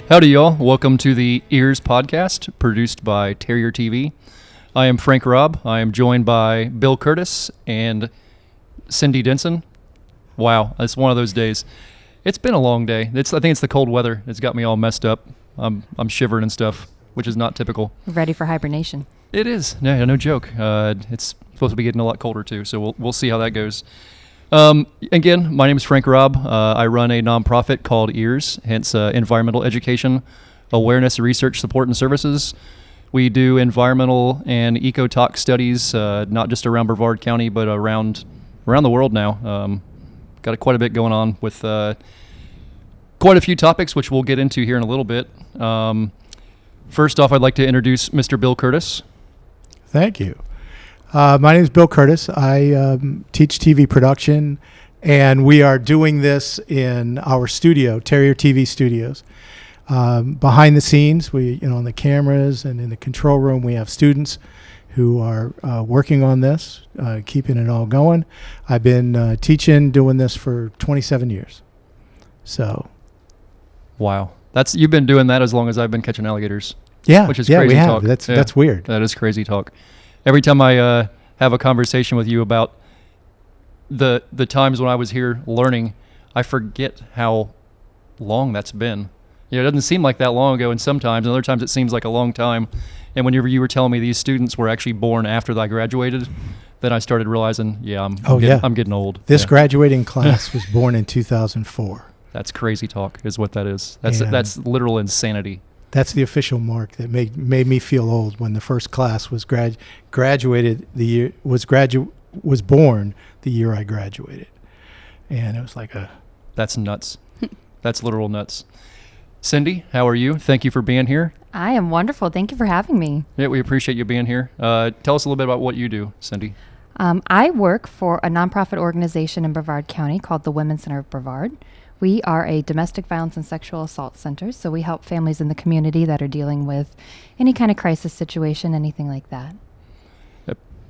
Howdy, y'all. Welcome to the EEARSS podcast, produced by Terrier TV. I am Frank Robb. I am joined by Bill Curtis and Cindy Denson. Wow, it's one of those days. It's been a long day. I think it's the cold weather. It's got me all messed up. I'm shivering and stuff, which is not typical. Ready for hibernation. It is. No joke. It's supposed to be getting a lot colder too, so we'll see how that goes. Again, my name is Frank Robb. I run a nonprofit called EEARSS, hence Environmental Education, Awareness, Research, Support, and Services. We do environmental and eco-talk studies, not just around Brevard County, but around the world now. Got quite a bit going on with quite a few topics, which we'll get into here in a little bit. First off, I'd like to introduce Mr. Bill Curtis. Thank you. My name is Bill Curtis. I teach TV production, and we are doing this in our studio, Terrier TV Studios. Behind the scenes, on the cameras and in the control room, we have students who are working on this, keeping it all going. I've been doing this for 27 years. So, wow, you've been doing that as long as I've been catching alligators. Yeah, which is crazy we have. Talk. That's weird. That is crazy talk. Every time I have a conversation with you about the times when I was here learning, I forget how long that's been. It doesn't seem like that long ago, and sometimes, and other times it seems like a long time. And whenever you were telling me these students were actually born after I graduated, then I started realizing, I'm getting old. This graduating class was born in 2004. That's crazy talk, is what that is. That's literal insanity. That's the official mark that made me feel old when the first class was graduated was born the year I graduated, and it was like That's nuts. That's literal nuts. Cindy, how are you? Thank you for being here. I am wonderful. Thank you for having me. Yeah, we appreciate you being here. Tell us a little bit about what you do, Cindy. I work for a nonprofit organization in Brevard County called the Women's Center of Brevard. We are a domestic violence and sexual assault center, so we help families in the community that are dealing with any kind of crisis situation, anything like that.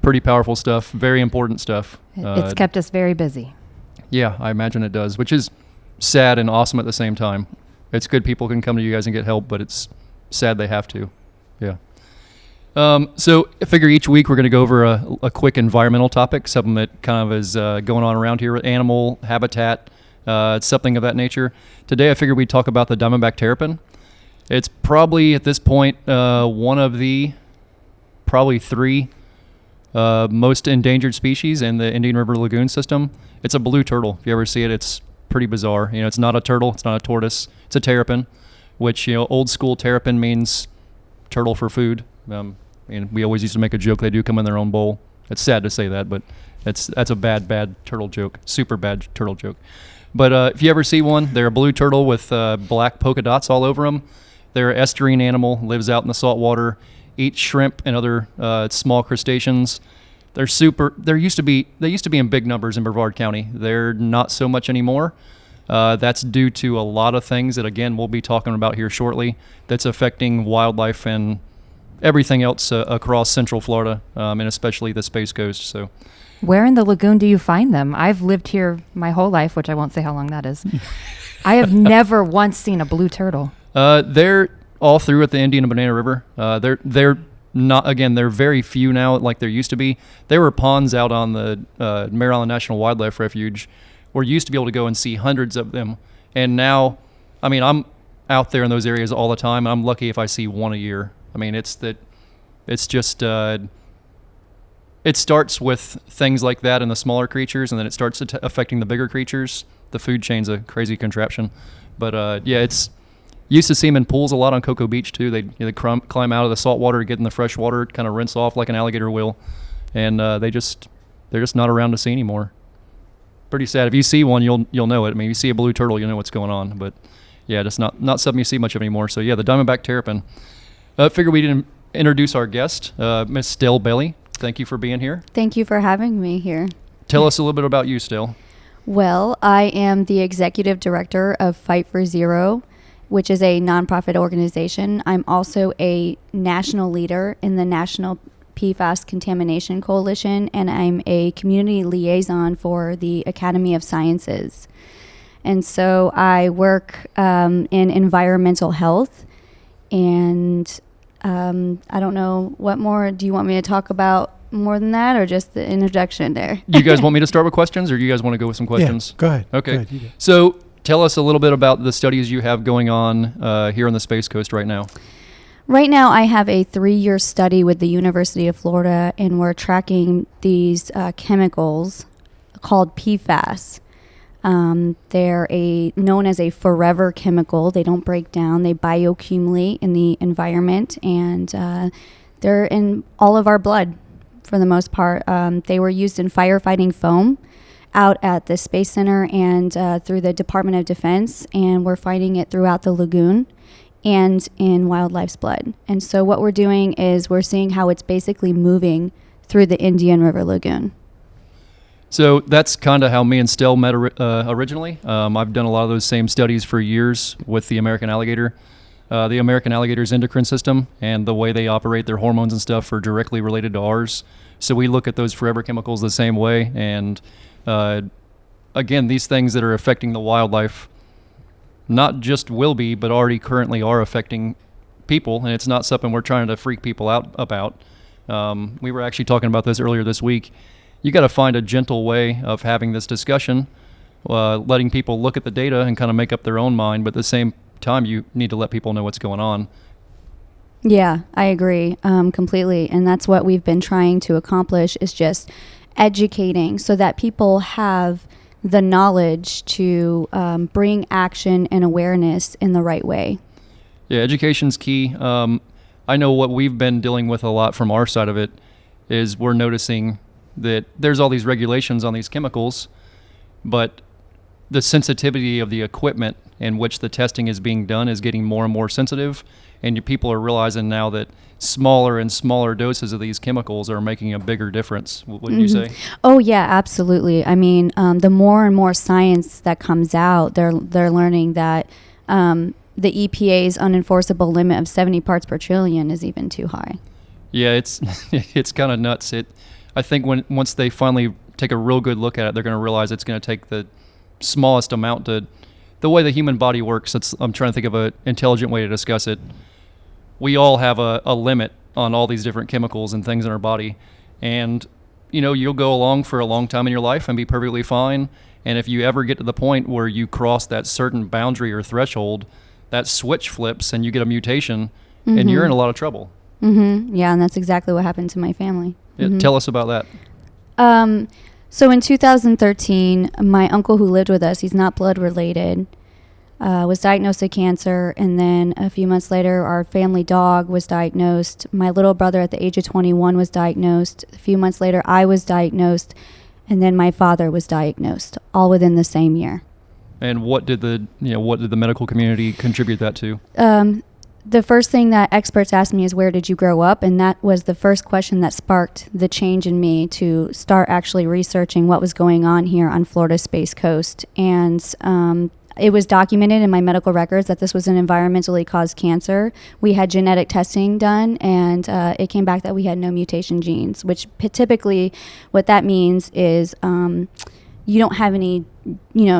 Pretty powerful stuff, very important stuff. It's kept us very busy. Yeah, I imagine it does, which is sad and awesome at the same time. It's good people can come to you guys and get help, but it's sad they have to. Yeah. So I figure each week we're going to go over a quick environmental topic, something that kind of is going on around here, animal habitat, it's something of that nature. Today I figured we'd talk about the Diamondback Terrapin. It's probably at this point one of the probably three most endangered species in the Indian River Lagoon system. It's a blue turtle. If you ever see it, it's pretty bizarre. It's not a turtle, it's not a tortoise, it's a terrapin, which old school terrapin means turtle for food. And we always used to make a joke, they do come in their own bowl. It's sad to say that, but that's a bad turtle joke, super bad turtle joke. But if you ever see one, they're a blue turtle with black polka dots all over them. They're an estuarine animal, lives out in the salt water, eats shrimp and other small crustaceans. They used to be in big numbers in Brevard County. They're not so much anymore. That's due to a lot of things that, again, we'll be talking about here shortly, that's affecting wildlife and everything else across Central Florida, and especially the Space Coast. So, where in the lagoon do you find them? I've lived here my whole life, which I won't say how long that is. I have never once seen a blue turtle. They're all through at the Indian and Banana River. They're not, again, they're very few now like there used to be. There were ponds out on the Mare Island National Wildlife Refuge where you used to be able to go and see hundreds of them. And now, I'm out there in those areas all the time. I'm lucky if I see one a year. It starts with things like that in the smaller creatures, and then it starts affecting the bigger creatures. The food chain's a crazy contraption. But it's used to see them in pools a lot on Cocoa Beach too. They climb out of the salt water, get in the fresh water, kind of rinse off like an alligator will, and they're just not around to see anymore. Pretty sad. If you see one, you'll know it. You see a blue turtle, you'll know what's going on. But yeah, just not something you see much of anymore. So yeah, the Diamondback Terrapin. Figure we didn't introduce our guest, Mrs Stel Bailey. Thank you for being here. Thank you for having me here. Tell us a little bit about you, Stel. Well, I am the executive director of Fight for Zero, which is a nonprofit organization. I'm also a national leader in the National PFAS Contamination Coalition, and I'm a community liaison for the Academy of Sciences. And so I work in environmental health. And I don't know, what more do you want me to talk about more than that, or just the introduction there? Do you guys want me to start with questions, or do you guys want to go with some questions? Yeah, go ahead. Okay. Go ahead, you go. So tell us a little bit about the studies you have going on here on the Space Coast right now. Right now, I have a 3-year study with the University of Florida, and we're tracking these chemicals called PFAS. They're known as a forever chemical. They don't break down. They bioaccumulate in the environment, and they're in all of our blood for the most part. They were used in firefighting foam out at the Space Center and through the Department of Defense, and we're finding it throughout the lagoon and in wildlife's blood. And so what we're doing is we're seeing how it's basically moving through the Indian River Lagoon. So that's kind of how me and Stel met originally. I've done a lot of those same studies for years with the American alligator. The American alligator's endocrine system and the way they operate, their hormones and stuff, are directly related to ours. So we look at those forever chemicals the same way. And again, these things that are affecting the wildlife not just will be, but already currently are affecting people. And it's not something we're trying to freak people out about. We were actually talking about this earlier this week. You got to find a gentle way of having this discussion, letting people look at the data and kind of make up their own mind. But at the same time, you need to let people know what's going on. Yeah, I agree completely. And that's what we've been trying to accomplish, is just educating so that people have the knowledge to bring action and awareness in the right way. Yeah, education's key. I know what we've been dealing with a lot from our side of it is we're noticing that there's all these regulations on these chemicals, but the sensitivity of the equipment in which the testing is being done is getting more and more sensitive, and people are realizing now that smaller and smaller doses of these chemicals are making a bigger difference. Wouldn't you say? Oh yeah, absolutely. I mean, the more and more science that comes out, they're learning that the EPA's unenforceable limit of 70 parts per trillion is even too high. Yeah, it's it's kind of nuts. I think once they finally take a real good look at it, they're going to realize it's going to take the smallest amount to, the way the human body works. I'm trying to think of an intelligent way to discuss it. We all have a limit on all these different chemicals and things in our body. And, you'll go along for a long time in your life and be perfectly fine. And if you ever get to the point where you cross that certain boundary or threshold, that switch flips and you get a mutation, and you're in a lot of trouble. Mm-hmm. Yeah, and that's exactly what happened to my family. Yeah, tell us about that. So in 2013, my uncle who lived with us, he's not blood related, was diagnosed with cancer. And then a few months later, our family dog was diagnosed. My little brother at the age of 21 was diagnosed. A few months later, I was diagnosed. And then my father was diagnosed, all within the same year. And what did the medical community contribute that to? The first thing that experts asked me is, where did you grow up? And that was the first question that sparked the change in me to start actually researching what was going on here on Florida's Space Coast. And it was documented in my medical records that this was an environmentally caused cancer. We had genetic testing done, and it came back that we had no mutation genes, which typically what that means is you don't have any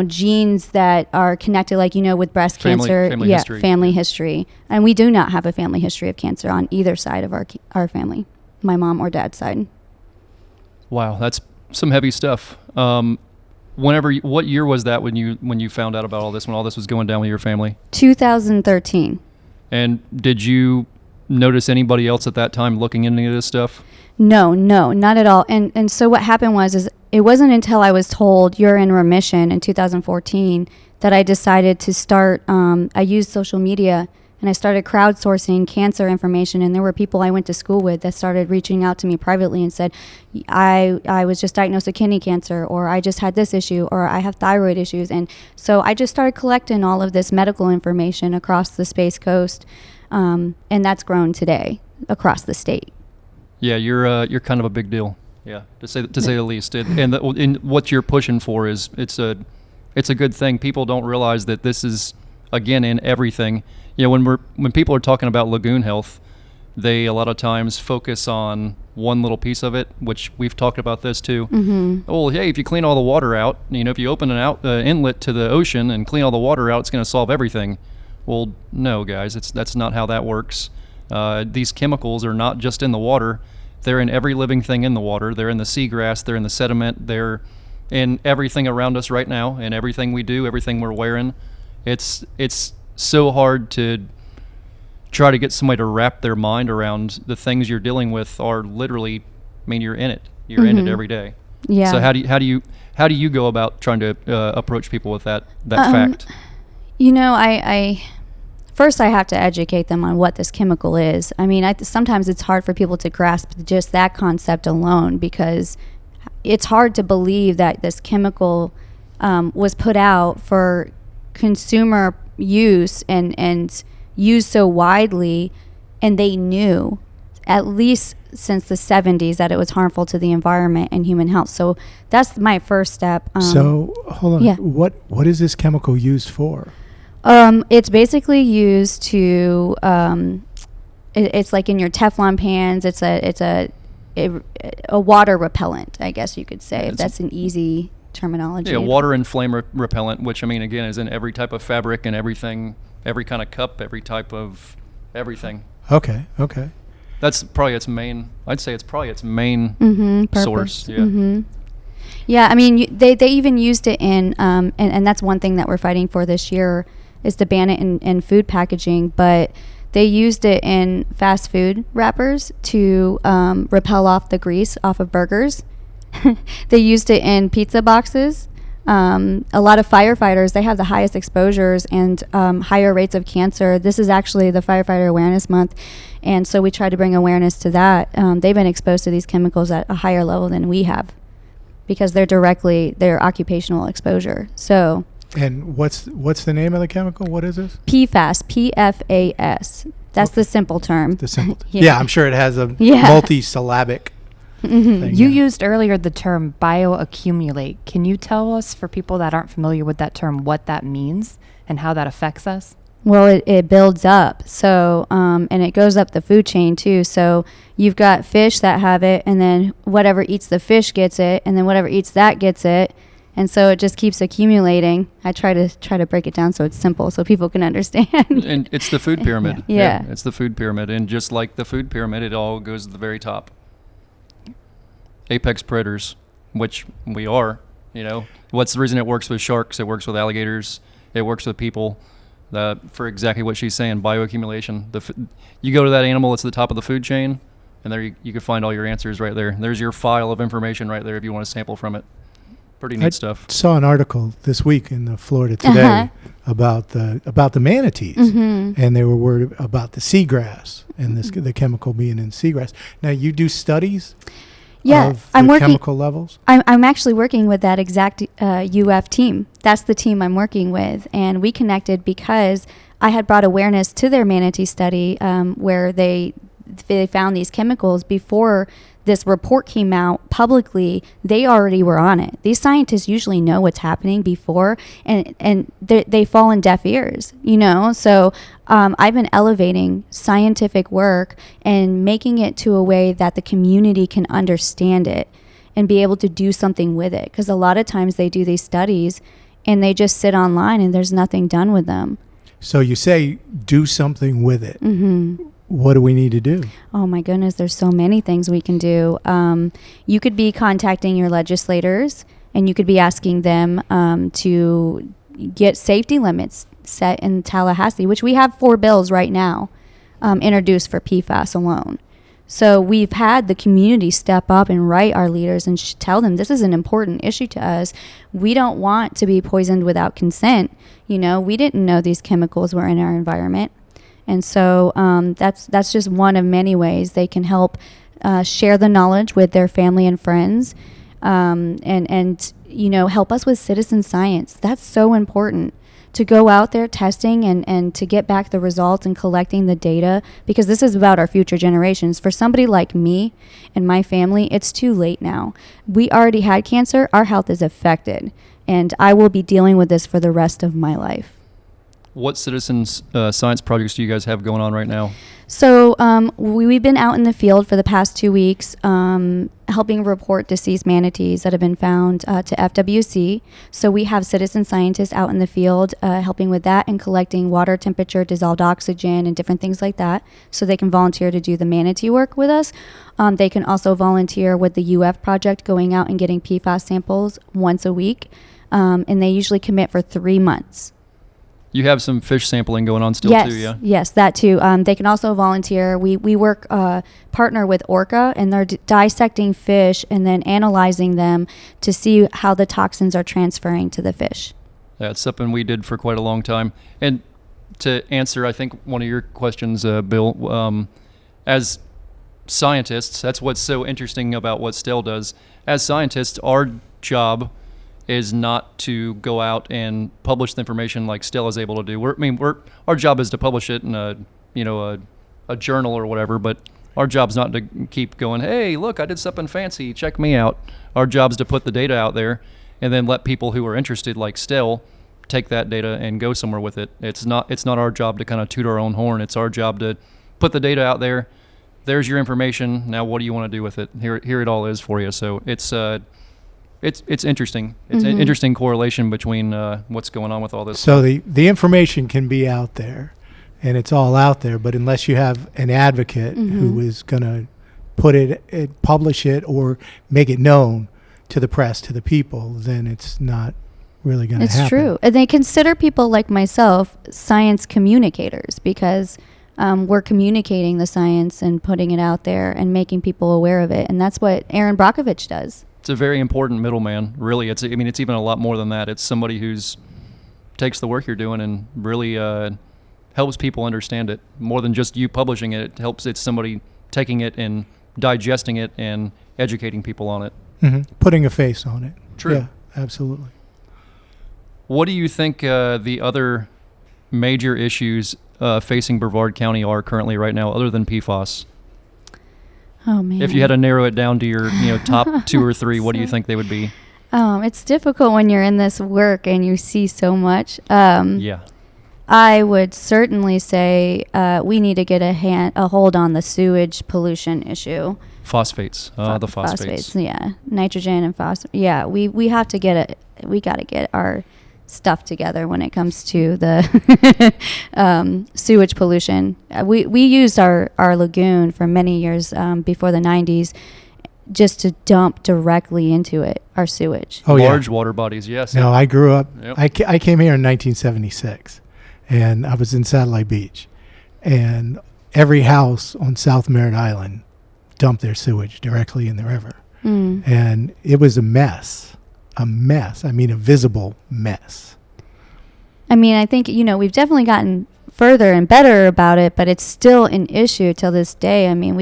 genes that are connected, like, with breast cancer. Family history. Family history. And we do not have a family history of cancer on either side of our family, my mom or dad's side. Wow, that's some heavy stuff. What year was that when you found out about all this, when all this was going down with your family? 2013. And did you notice anybody else at that time looking into this stuff? No, not at all. And so what happened was it wasn't until I was told you're in remission in 2014 that I decided to start. I used social media and I started crowdsourcing cancer information. And there were people I went to school with that started reaching out to me privately and said, I was just diagnosed with kidney cancer, or I just had this issue, or I have thyroid issues. And so I just started collecting all of this medical information across the Space Coast. And that's grown today across the state. Yeah, you're kind of a big deal. Yeah, to say the least. And what you're pushing for is it's a good thing. People don't realize that this is, again, in everything. When people are talking about lagoon health, they a lot of times focus on one little piece of it, which we've talked about this too. Mm-hmm. Oh, hey, if you clean all the water out, if you open an inlet to the ocean and clean all the water out, it's going to solve everything. Well, no, guys, that's not how that works. These chemicals are not just in the water. They're in every living thing in the water. They're in the seagrass. They're in the sediment. They're in everything around us right now, and everything we do, everything we're wearing. It's so hard to try to get somebody to wrap their mind around the things you're dealing with are literally, you're in it. You're in it every day. Yeah. So how do you go about trying to approach people with that fact? I first I have to educate them on what this chemical is. Sometimes it's hard for people to grasp just that concept alone, because it's hard to believe that this chemical was put out for consumer use and used so widely, and they knew at least since the 70s that it was harmful to the environment and human health. So that's my first step. So hold on. Yeah. What is this chemical used for? It's basically used to it's like in your Teflon pans. It's a water repellent, I guess you could say, if that's an easy terminology. Yeah, water and flame repellent, which again is in every type of fabric and everything, every kind of cup, every type of everything. Okay. That's probably its main. I'd say it's probably its main source. Yeah. Mm-hmm. Yeah, they even used it in and that's one thing that we're fighting for this year, is to ban it in food packaging, but they used it in fast food wrappers to repel off the grease off of burgers. They used it in pizza boxes. A lot of firefighters, they have the highest exposures and higher rates of cancer. This is actually the Firefighter Awareness Month, and so we try to bring awareness to that. They've been exposed to these chemicals at a higher level than we have, because they're their occupational exposure. So. And what's the name of the chemical? What is this? PFAS, PFAS. That's the simple term. The simple. Yeah, I'm sure it has a multi-syllabic thing. You used earlier the term bioaccumulate. Can you tell us, for people that aren't familiar with that term, what that means and how that affects us? Well, it builds up. So, and it goes up the food chain too. So you've got fish that have it, and then whatever eats the fish gets it, and then whatever eats that gets it. And so it just keeps accumulating. I try to break it down so it's simple so people can understand. And it's the food pyramid. Yeah. It's the food pyramid. And just like the food pyramid, it all goes to the very top. Apex predators, which we are, What's the reason it works with sharks? It works with alligators. It works with people. For exactly what she's saying, bioaccumulation. You go to that animal that's at the top of the food chain, and there you can find all your answers right there. There's your file of information right there if you want to sample from it. Pretty neat stuff. Saw an article this week in the Florida Today about the manatees, and they were worried about the seagrass and the chemical being in seagrass. Now, you do studies of the chemical levels? I'm actually working with that exact UF team. That's the team I'm working with, and we connected because I had brought awareness to their manatee study where they found these chemicals before this report came out publicly. They already were on it. These scientists usually know what's happening before, and they fall in deaf ears, So I've been elevating scientific work and making it to a way that the community can understand it and be able to do something with it. Because a lot of times they do these studies and they just sit online and there's nothing done with them. So you say do something with it. Mm-hmm. What do we need to do? Oh my goodness, there's so many things we can do. You could be contacting your legislators, and you could be asking them to get safety limits set in Tallahassee, which we have 4 bills right now introduced for PFAS alone. So we've had the community step up and write our leaders and tell them this is an important issue to us. We don't want to be poisoned without consent. We didn't know these chemicals were in our environment. And so that's just one of many ways they can help share the knowledge with their family and friends, and help us with citizen science. That's so important, to go out there testing and to get back the results and collecting the data, because this is about our future generations. For somebody like me and my family, it's too late now. We already had cancer. Our health is affected, and I will be dealing with this for the rest of my life. What citizens science projects do you guys have going on right now? So we've been out in the field for the past 2 weeks helping report deceased manatees that have been found to FWC. So we have citizen scientists out in the field helping with that and collecting water temperature, dissolved oxygen, and different things like that. So they can volunteer to do the manatee work with us. They can also volunteer with the UF project, going out and getting PFAS samples once a week. And they usually commit for 3 months. You have some fish sampling going on still too, yeah? Yes, that too. They can also volunteer. We work, partner with Orca, and they're dissecting fish and then analyzing them to see how the toxins are transferring to the fish. That's something we did for quite a long time. And to answer, I think, one of your questions, Bill, as scientists, that's what's so interesting about what Stel does. As scientists, our job is not to go out and publish the information like Stel is able to do. Our job is to publish it in a journal or whatever, but our job's not to keep going, hey, look, I did something fancy, check me out. Our job's to put the data out there and then let people who are interested, like Stel, take that data and go somewhere with it. It's not our job to kind of toot our own horn. It's our job to put the data out there. There's your information. Now what do you want to do with it? Here it all is for you. So it's interesting. It's an interesting correlation between what's going on with all this. So the information can be out there, and it's all out there, but unless you have an advocate who is going to put it, publish it, or make it known to the press, to the people, then it's not really going to happen. It's true. And they consider people like myself science communicators because we're communicating the science and putting it out there and making people aware of it. And that's what Aaron Brockovich does. It's a very important middleman, really. It's even a lot more than that. It's somebody who's takes the work you're doing and really helps people understand it. More than just you publishing it, it's somebody taking it and digesting it and educating people on it. Putting a face on it. True. Yeah, absolutely. What do you think the other major issues facing Brevard County are currently right now, other than PFAS? Oh man! If you had to narrow it down to your top 2 or 3, what do you think they would be? It's difficult when you're in this work and you see so much. Yeah. I would certainly say we need to get a hold on the sewage pollution issue. Phosphates. The phosphates. Yeah, nitrogen and phosphate. Yeah, we have to get it. We got to get our stuff together when it comes to the sewage pollution. We used our lagoon for many years before the 90s just to dump directly into it, our sewage. Oh, Large water bodies, yes. No, I grew up, Yep. I came here in 1976, and I was in Satellite Beach, and every house on South Merritt Island dumped their sewage directly in the river. And it was a mess. I mean, a visible mess. I mean, I think, we've definitely gotten further and better about it, but it's still an issue till this day. I mean,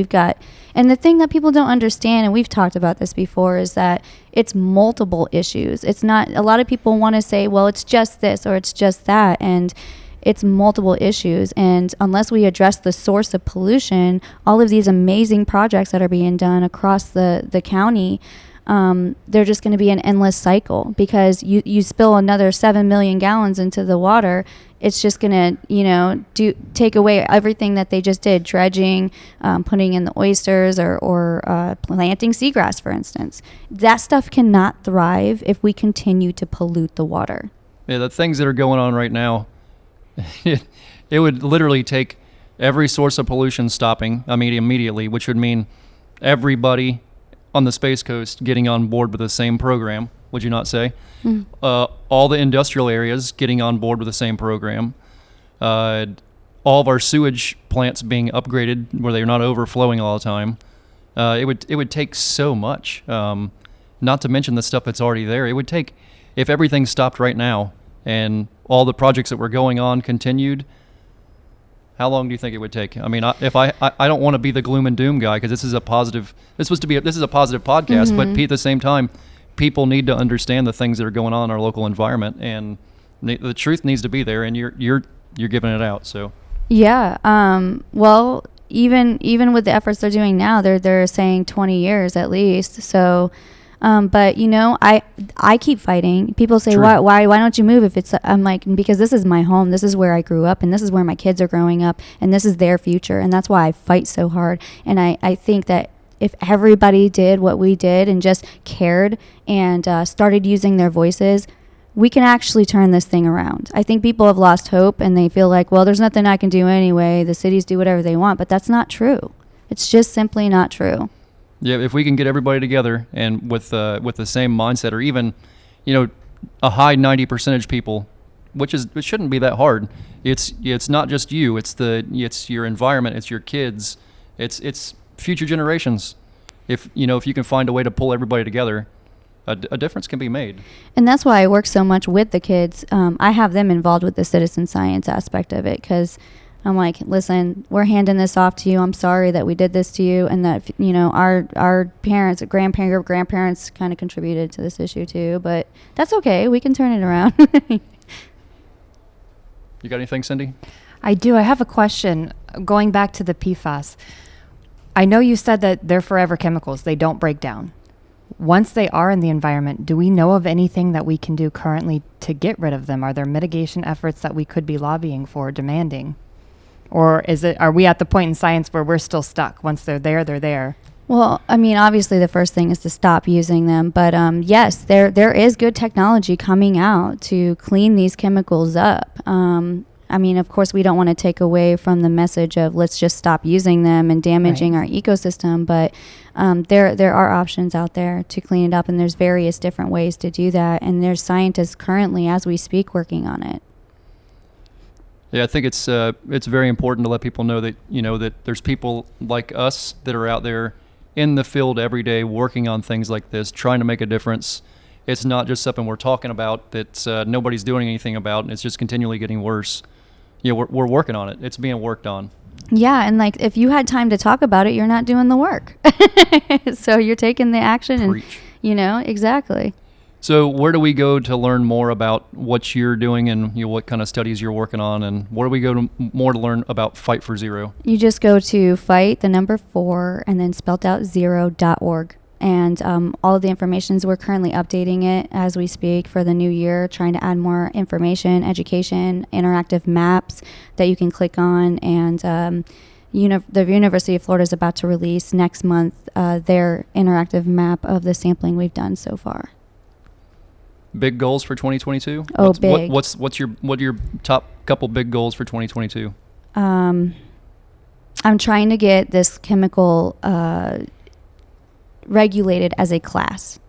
and the thing that people don't understand, and we've talked about this before, is that it's multiple issues. It's not, a lot of people want to say, well, it's just this or it's just that, and it's multiple issues. And unless we address the source of pollution, all of these amazing projects that are being done across the county, they're just going to be an endless cycle, because you spill another 7 million gallons into the water, it's just going to take away everything that they just did, dredging, putting in the oysters or planting seagrass, for instance. That stuff cannot thrive if we continue to pollute the water. Yeah, the things that are going on right now, it would literally take every source of pollution stopping, immediately, which would mean everybody on the Space Coast getting on board with the same program, would you not say? All the industrial areas getting on board with the same program. All of our sewage plants being upgraded where they're not overflowing all the time. It would take so much, not to mention the stuff that's already there. It would take, if everything stopped right now and all the projects that were going on continued, how long do you think it would take? I mean, I don't want to be the gloom and doom guy, because this is a positive podcast, but at the same time, people need to understand the things that are going on in our local environment, and the truth needs to be there, and you're giving it out. So yeah, well, even with the efforts they're doing now, they're saying 20 years at least. So But you know, I keep fighting. People say, True. why don't you move? If it's, I'm like, because this is my home. This is where I grew up, and this is where my kids are growing up, and this is their future, and that's why I fight so hard. And I think that if everybody did what we did and just cared and started using their voices, we can actually turn this thing around. I think people have lost hope, and they feel like, well, there's nothing I can do anyway. The cities do whatever they want, but that's not true. It's just simply not true. Yeah, if we can get everybody together and with the same mindset, or even, you know, a high 90% people, it shouldn't be that hard. It's not just you. It's your environment. It's your kids. It's future generations. If you can find a way to pull everybody together, a difference can be made. And that's why I work so much with the kids. I have them involved with the citizen science aspect of it, because I'm like, listen, we're handing this off to you. I'm sorry that we did this to you, and that our parents, grandparents kind of contributed to this issue too. But that's okay. We can turn it around. You got anything, Cindy? I do. I have a question. Going back to the PFAS, I know you said that they're forever chemicals. They don't break down. Once they are in the environment, do we know of anything that we can do currently to get rid of them? Are there mitigation efforts that we could be lobbying for, demanding? Or are we at the point in science where we're still stuck? Once they're there, they're there. Well, I mean, obviously the first thing is to stop using them. But yes, there is good technology coming out to clean these chemicals up. I mean, of course, we don't want to take away from the message of let's just stop using them and damaging our ecosystem. But there are options out there to clean it up, and there's various different ways to do that. And there's scientists currently, as we speak, working on it. Yeah, I think it's very important to let people know that that there's people like us that are out there in the field every day working on things like this, trying to make a difference. It's not just something we're talking about that nobody's doing anything about, and it's just continually getting worse. We're working on it. It's being worked on. Yeah, and like if you had time to talk about it, you're not doing the work. So you're taking the action. Preach. And exactly. So where do we go to learn more about what you're doing and what kind of studies you're working on, and where do we go to more to learn about Fight for Zero? You just go to fight, the number 4, and then spelled out zero.org. And all of the information, we're currently updating it as we speak for the new year, trying to add more information, education, interactive maps that you can click on. And the University of Florida is about to release next month their interactive map of the sampling we've done so far. Big goals for 2022? Oh, big. What are your top couple big goals for 2022? I'm trying to get this chemical regulated as a class,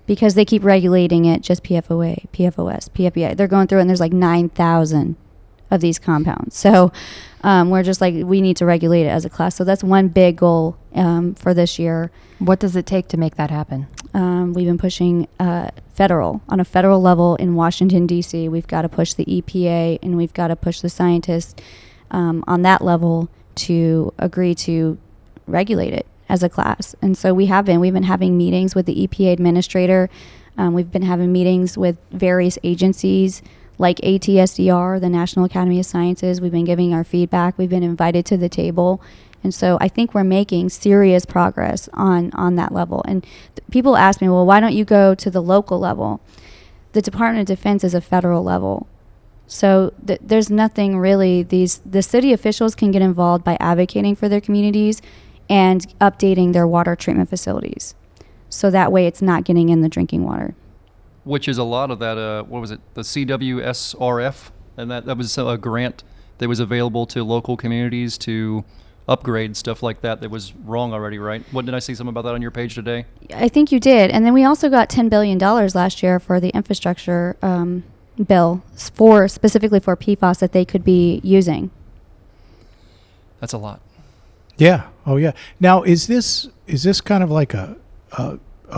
because they keep regulating it just PFOA, PFOS, PFBI. They're going through it, and there's like 9,000 of these compounds. So we're just like, we need to regulate it as a class. So that's one big goal for this year. What does it take to make that happen? We've been pushing on a federal level in Washington, D.C. We've got to push the EPA, and we've got to push the scientists on that level to agree to regulate it as a class. And so we've been having meetings with the EPA administrator. We've been having meetings with various agencies like ATSDR, the National Academy of Sciences. We've been giving our feedback. We've been invited to the table. And so I think we're making serious progress on that level. And people ask me, well, why don't you go to the local level? The Department of Defense is a federal level. So there's nothing really. The city officials can get involved by advocating for their communities and updating their water treatment facilities. So that way it's not getting in the drinking water. Which is a lot of that, what was it, the CWSRF? And that was a grant that was available to local communities to upgrade stuff like that was wrong already, right? What did I see something about that on your page today? I think you did. And then we also got $10 billion last year for the infrastructure bill specifically for PFAS that they could be using. That's a lot. Yeah. Oh, yeah. Now, is this kind of like a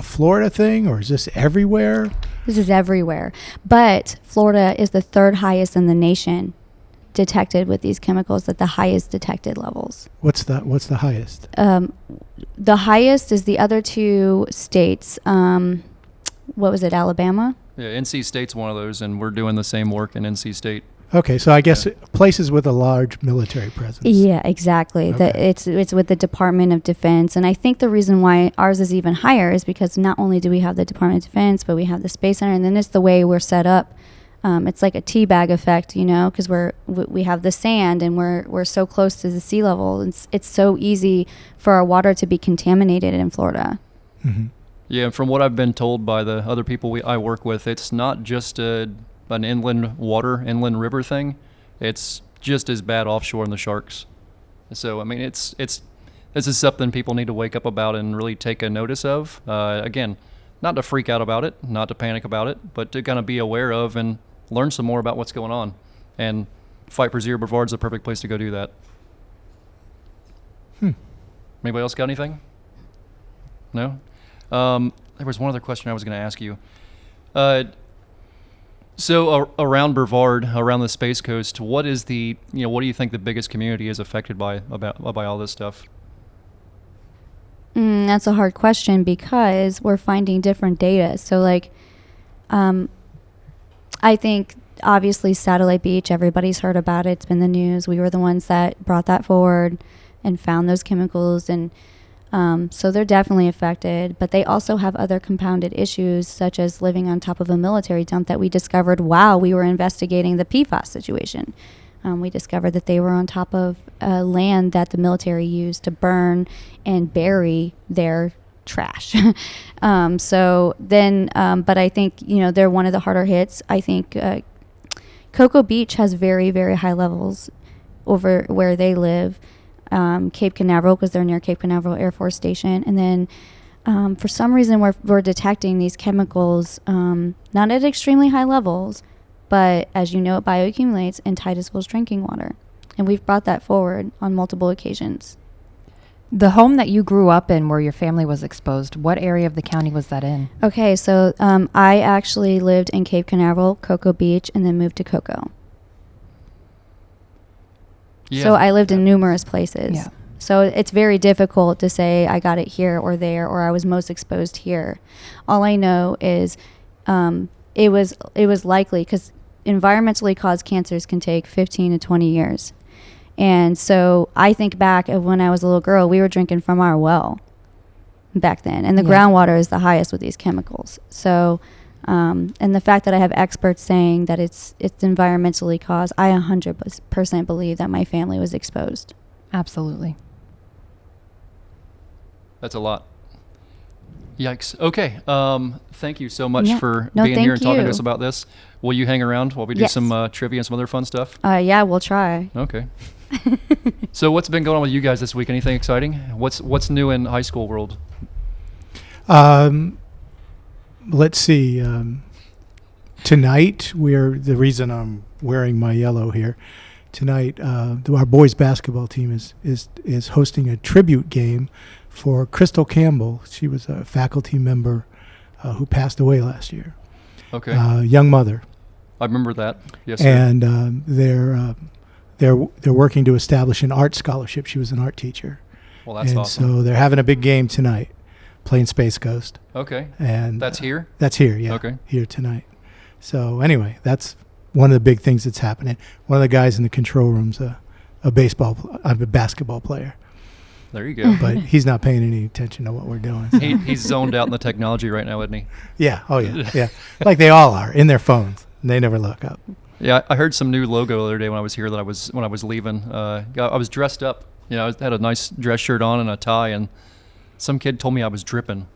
Florida thing, or is this everywhere? This is everywhere. But Florida is the third highest in the nation detected with these chemicals at the highest detected levels. What's the highest? The highest is the other two states. What was it, Alabama? Yeah, NC State's one of those, and we're doing the same work in NC State. Okay, so I guess places with a large military presence. Yeah, exactly. Okay. It's with the Department of Defense, and I think the reason why ours is even higher is because not only do we have the Department of Defense, but we have the Space Center, and then it's the way we're set up. It's like a teabag effect, because we have the sand and we're so close to the sea level. It's so easy for our water to be contaminated in Florida. Mm-hmm. Yeah, and from what I've been told by the other people I work with, it's not just an inland river thing. It's just as bad offshore in the sharks. So, I mean, this is something people need to wake up about and really take a notice of. Again, not to freak out about it, not to panic about it, but to kind of be aware of and learn some more about what's going on. And Fight for Zero Brevard's the perfect place to go do that. Anybody else got anything? No? There was one other question I was going to ask you. So around Brevard, around the Space Coast, what do you think the biggest community is affected by all this stuff? That's a hard question because we're finding different data. So I think obviously Satellite Beach, everybody's heard about it. It's been the news. We were the ones that brought that forward and found those chemicals, and so they're definitely affected. But they also have other compounded issues, such as living on top of a military dump that we discovered while we were investigating the PFAS situation. We discovered that they were on top of land that the military used to burn and bury their trash. But I think, they're one of the harder hits. I think Cocoa Beach has very, very high levels over where they live. Cape Canaveral, because they're near Cape Canaveral Air Force Station. And then for some reason we're detecting these chemicals, not at extremely high levels, but as you know, it bioaccumulates in Titusville's drinking water. And we've brought that forward on multiple occasions. The home that you grew up in where your family was exposed, what area of the county was that in? Okay, so I actually lived in Cape Canaveral, Cocoa Beach, and then moved to Cocoa. Yeah. So I lived in numerous places. Yeah. So it's very difficult to say I got it here or there, or I was most exposed here. All I know is it was likely, because environmentally caused cancers can take 15 to 20 years. And so I think back of when I was a little girl, we were drinking from our well back then. And the groundwater is the highest with these chemicals. So, and the fact that I have experts saying that it's environmentally caused, I 100% believe that my family was exposed. Absolutely. That's a lot. Yikes. Okay. Thank you so much for No, being thank here and talking to you. us about this. Will you hang around while we do Yes. some trivia and some other fun stuff? Yeah, we'll try. Okay. So what's been going on with you guys this week? Anything exciting? What's new in high school world? Let's see. Tonight, the reason I'm wearing my yellow here. Tonight, our boys basketball team is hosting a tribute game for Crystal Campbell. She was a faculty member who passed away last year. Okay. Young mother. I remember that. Yes, sir. And they're working to establish an art scholarship. She was an art teacher. Well, that's and awesome. so they're having a big game tonight, playing Space Coast. Okay. And That's here? That's here, yeah. Okay. Here tonight. So anyway, that's one of the big things that's happening. One of the guys in the control room's a basketball player, There you go. but he's not paying any attention to what we're doing. So. He's zoned out in the technology right now, isn't he? Yeah. Oh yeah. Yeah. Like they all are in their phones. And they never look up. Yeah, I heard some new logo the other day when I was here when I was leaving. I was dressed up. I had a nice dress shirt on and a tie, and some kid told me I was dripping.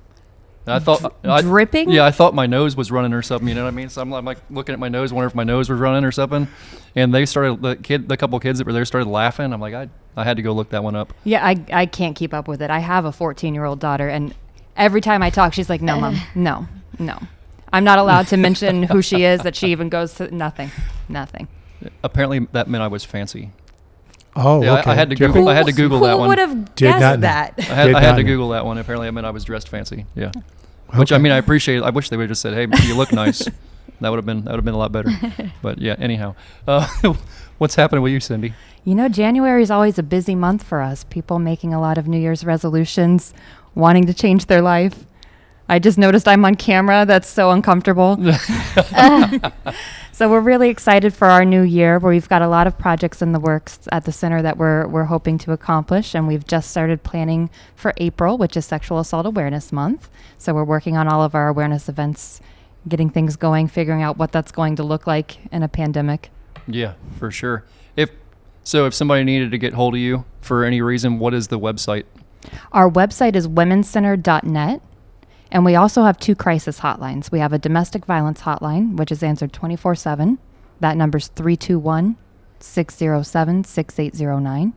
And I thought Dripping? Yeah, I thought my nose was running or something. You know what I mean? So I'm like looking at my nose, wondering if my nose was running or something. And they started the couple kids that were there started laughing. I'm like, I had to go look that one up. Yeah, I can't keep up with it. I have a 14-year-old daughter, and every time I talk, she's like, no, Mom, no. I'm not allowed to mention who she is, that she even goes to nothing. Apparently, that meant I was fancy. Oh, Yeah, okay. I had to Google. I had to Google that Who one. would have Did not guessed know. that? I had Did to not know. Google that one. Apparently, it meant I was dressed fancy. Yeah. Which I Okay. mean, I appreciate it. I wish they would have just said, "Hey, you look nice." That would have been a lot better. But yeah. Anyhow, what's happening with you, Cindy? January is always a busy month for us. People making a lot of New Year's resolutions, wanting to change their life. I just noticed I'm on camera. That's so uncomfortable. So we're really excited for our new year, where we've got a lot of projects in the works at the center that we're hoping to accomplish, and we've just started planning for April, which is Sexual Assault Awareness Month. So we're working on all of our awareness events, getting things going, figuring out what that's going to look like in a pandemic. Yeah, for sure. If somebody needed to get hold of you for any reason, what is the website? Our website is womencenter.net. And we also have 2 crisis hotlines. We have a domestic violence hotline, which is answered 24/7. That number's 321-607-6809.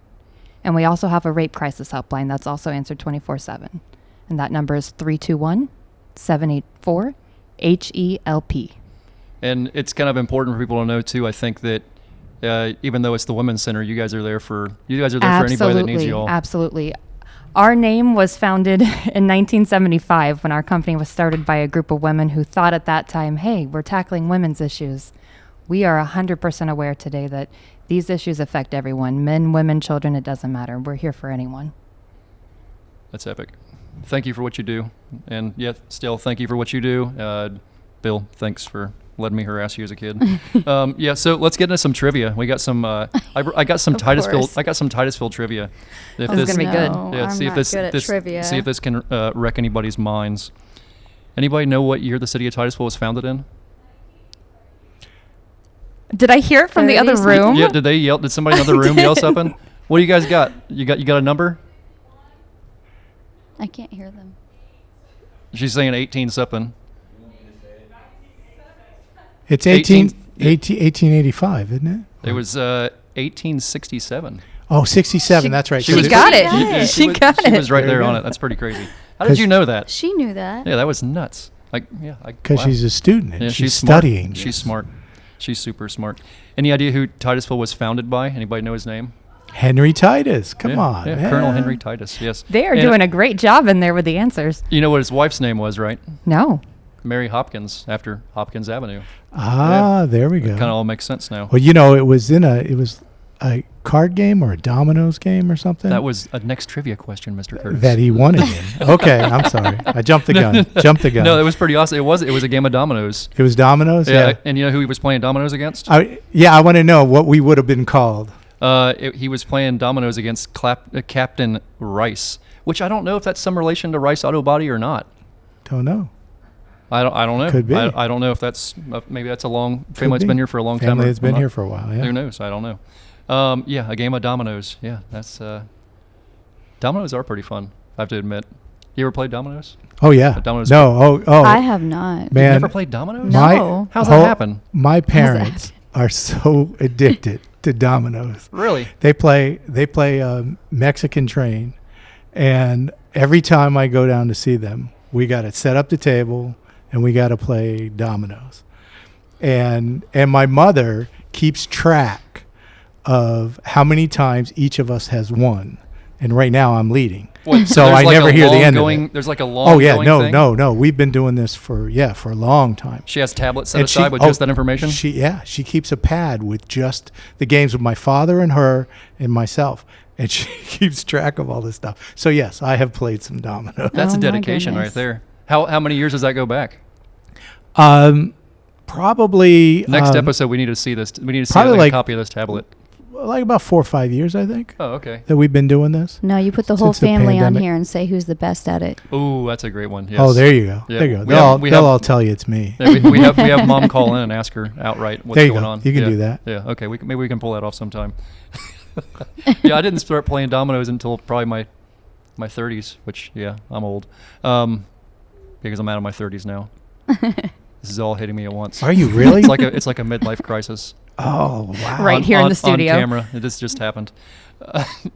And we also have a rape crisis helpline that's also answered 24/7. And that number is 321-784-HELP. And it's kind of important for people to know too. I think that even though it's the Women's Center, you guys are there for anybody that needs you all. Absolutely. Our name was founded in 1975 when our company was started by a group of women who thought at that time, hey, we're tackling women's issues. We are 100% aware today that these issues affect everyone, men, women, children, it doesn't matter. We're here for anyone. That's epic. Thank you for what you do. And yeah, still thank you for what you do. Bill, thanks for letting me harass you as a kid. Yeah, so let's get into some trivia. We got some. I got some Titusville. course. I got some Titusville trivia. If This is gonna be good. No, Yeah, I'm see if not this good at this trivia. see if this can wreck anybody's minds. Anybody know what year the city of Titusville was founded in? Did I hear it from the other 30s? room? Yeah, did they yell? Did somebody in the other room yell something? What do you guys got? You got a number? I can't hear them. She's saying 18 something. It's 18 1885, isn't it? It was 1867. Oh, 67. She- that's right. she So got it- it. Yeah, She was, got She it. was right There there you on go. it. That's pretty crazy. How did you know that? She knew that. Yeah, that was nuts. Because wow. she's a student and Yeah, she's smart. studying. She's smart. She's super smart. Any idea who Titusville was founded by? Anybody know his name? Henry Titus. Come Yeah, on. yeah, man. Colonel Henry Titus. Yes. They are And doing a great job in there with the answers. You know what his wife's name was, right? No. Mary Hopkins, after Hopkins Avenue. Ah, there we go. Kind of all makes sense now. Well, it was a card game or a Dominoes game or something. That was a next trivia question, Mr. Curtis. that he won it in. Okay, I'm sorry. I jumped the gun. Jumped the gun. No, it was pretty awesome. It was a game of dominoes. It was Dominoes? Yeah. And you know who he was playing dominoes against? I want to know what we would have been called. He was playing dominoes against Captain Rice, which I don't know if that's some relation to Rice Auto Body or not. Don't know. I don't know. Could be. I don't know if that's maybe that's a long family that's be. been here for a long time. Family or has been not. here for a while, yeah. Who knows? I don't know. Yeah, a game of dominoes. Yeah, that's dominoes are pretty fun. I have to admit. You ever played dominoes? Oh, yeah. Dominoes. No, oh. I have not. You Man. never played dominoes? No. How's that happen? My parents are so addicted to Dominoes. Really? They play Mexican Train, and every time I go down to see them, we got to set up the table and we got to play Dominoes. And my mother keeps track of how many times each of us has won. And right now I'm leading. What, So there's I like never a hear the long end of going, it. There's like a long Oh yeah, going thing? no. We've been doing this for a long time. She has tablets set And aside with just that information? She keeps a pad with just the games with my father and her and myself, and she keeps track of all this stuff. So yes, I have played some dominoes. That's Oh a my dedication right goodness. there. How many years does that go back? Probably Next episode, we need to see this. We need to see probably a like- copy of this tablet. like about 4 or 5 years, I think, Oh, okay. that we've been doing this. No, you put the whole Since the family on pandemic. here and say who's the best at it. Ooh, that's a great one. Yes. Oh, there you go. Yeah. There you go. We have- They'll all tell you it's me. Yeah, we have mom call in and ask her outright what's There you going go. on. You can Yeah. do that. Yeah. Okay. Maybe we can pull that off sometime. Yeah, I didn't start playing dominoes until probably my 30s, which I'm old. Because I'm out of my 30s now. This is all hitting me at once. Are you really? It's like a midlife crisis. Oh wow! Right here in the studio. On camera. This just happened.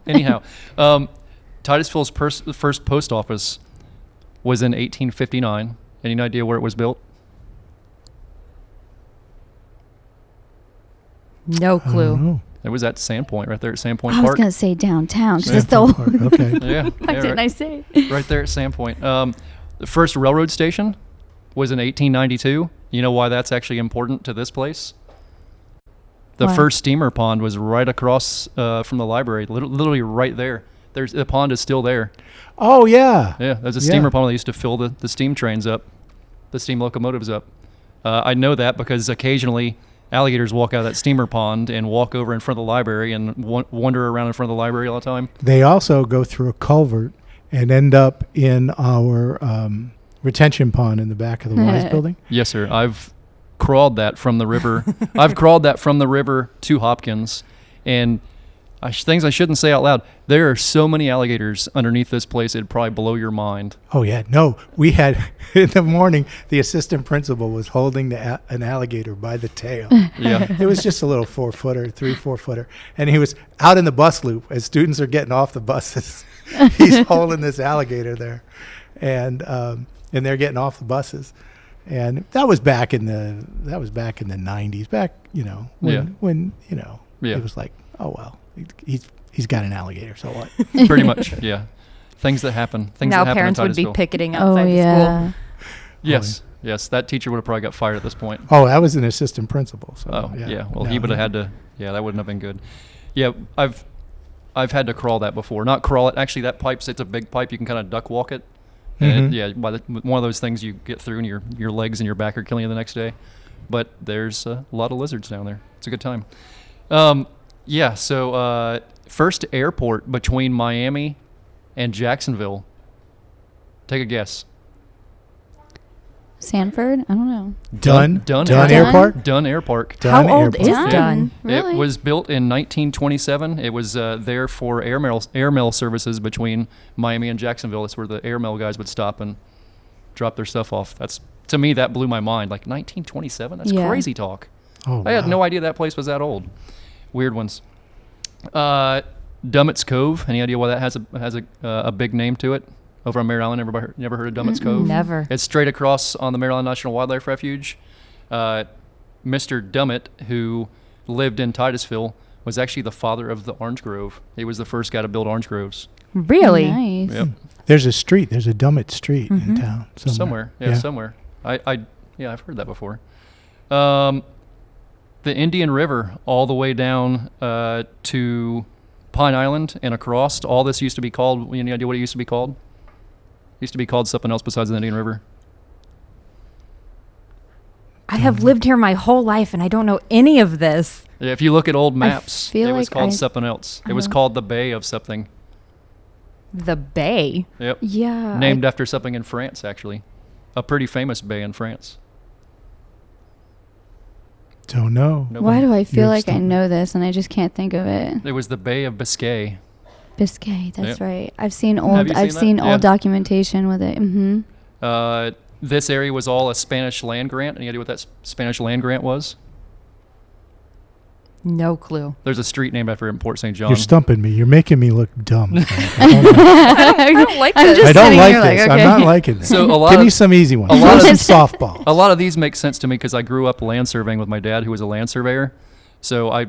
Anyhow, Titusville's first post office was in 1859. Any idea where it was built? No I don't clue. know. It was at Sandpoint, right there at Sandpoint I was Park. going to say downtown. Yeah. Just the Park, okay. Yeah, Why yeah, didn't right, I say? right there at Sandpoint. The first railroad station was in 1892. You know why that's actually important to this place? The Why? first steamer pond was right across from the library, literally right there. the pond is still there. Oh yeah. Yeah, there's a Yeah. steamer pond that used to fill the steam trains up, the steam locomotives up. I know that because occasionally alligators walk out of that steamer pond and walk over in front of the library and wander around in front of the library all the time. They also go through a culvert and end up in our retention pond in the back of the Wise building. Yes, sir. I've crawled that from the river. I've crawled that from the river to Hopkins, and things I shouldn't say out loud. There are so many alligators underneath this place, it'd probably blow your mind. Oh yeah, no, we had in the morning. The assistant principal was holding an alligator by the tail. Yeah. It was just a little 4-footer, 3-4-footer, and he was out in the bus loop as students are getting off the buses. He's holding this alligator there, and they're getting off the buses, and that was back in the 90s. Back, when it was like, oh well, he's got an alligator, so what? Pretty much, yeah. Things that happen. Things Now that happen parents in would be Titusville. picketing Oh outside the yeah. school. Yes, that teacher would have probably got fired at this point. Oh, that was an assistant principal. So Oh, yeah. Well, No, he would have had to. Yeah, that wouldn't have been good. Yeah, I've had to crawl that before. Not crawl it. Actually, that pipe's it's a big pipe. You can kind of duck walk it. And one of those things you get through, and your legs and your back are killing you the next day. But there's a lot of lizards down there. It's a good time. So first airport between Miami and Jacksonville. Take a guess. Sanford? I don't know. Dunn Airport. Airport. Dunn Airport. Dunn How old Airport. is Dunn? Dunn? Really? It was built in 1927. It was there for airmail services between Miami and Jacksonville. That's where the airmail guys would stop and drop their stuff off. To me, that blew my mind. Like 1927? That's Yeah. crazy talk. Oh, I had wow. no idea that place was that old. Weird ones. Dummett's Cove. Any idea why that has a big name to it? Over on Mare Island, everybody never heard of Dummett's Cove? Never. It's straight across on the Maryland National Wildlife Refuge. Mr. Dummett, who lived in Titusville, was actually the father of the orange grove. He was the first guy to build orange groves. Really? Nice. Yep. There's a street. There's a Dummett Street in town. Somewhere. Somewhere. I've heard that before. The Indian River all the way down to Pine Island and across. All this used to be called, any idea what it used to be called? It used to be called something else besides the Indian River. I have lived here my whole life and I don't know any of this. Yeah, if you look at old maps, feel it was like called I- something else. It I was don't- called the Bay of something. The Bay. Yep. Yeah. Named after something in France, actually. A pretty famous bay in France. Don't know. Why do I feel You're like I stupid. know this and I just can't think of it? It was the Bay of Biscay. Biscay, that's Yep. right. I've seen Have old. you I've seen seen that? old Yeah. documentation with it. This area was all a Spanish land grant. Any idea what that Spanish land grant was? No clue. There's a street named after it in Port St. John. You're stumping me. You're making me look dumb. I don't like I'm this. just I don't sitting like here this. like, I'm okay. not liking this. So a lot Give me of- some easy ones. a lot Throw of- some softballs. A lot of these make sense to me because I grew up land surveying with my dad, who was a land surveyor. So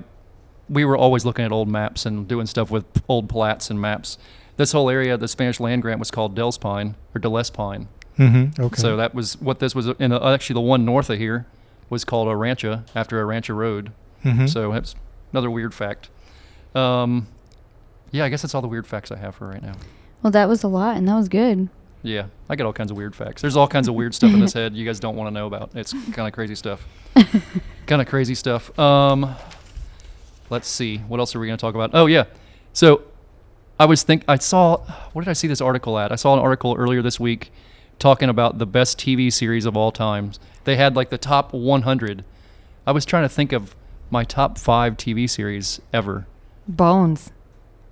we were always looking at old maps and doing stuff with old plats and maps. This whole area, the Spanish land grant, was called Del's Pine or Deles Pine. Okay. So that was what this was. And actually, the one north of here was called a rancha after a rancha road. So that's another weird fact. I guess that's all the weird facts I have for right now. Well, that was a lot, and that was good. Yeah, I get all kinds of weird facts. There's all kinds of weird stuff in this head you guys don't want to know about. It's kind of crazy stuff. Let's see. What else are we going to talk about? Oh, yeah. So what did I see this article at? I saw an article earlier this week talking about the best TV series of all times. They had like the top 100. I was trying to think of my top 5 TV series ever. Bones.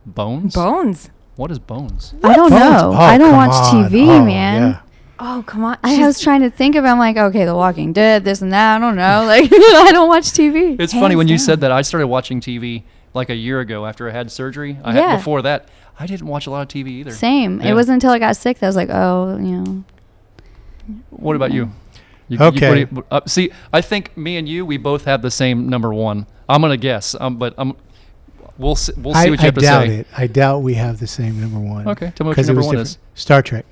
Bones? Bones. What is Bones? I don't Bones. know. Oh, I don't come watch on. TV, Oh, man. yeah. Oh, come on. I was trying to think of it. I'm like, okay, The Walking Dead, this and that. I don't know. Like, I don't watch TV. It's funny when you down. said that. I started watching TV like a year ago after I had surgery. Yeah. Before that, I didn't watch a lot of TV either. Same. Yeah. It wasn't until I got sick that I was like, oh, you know. What about you? Okay. See, I think me and you, we both have the same number 1. I'm gonna guess, but we'll see what you have to doubt say. it. I doubt we have the same number one. Okay, tell me what 'Cause your it number was 1 is. different. Star Trek.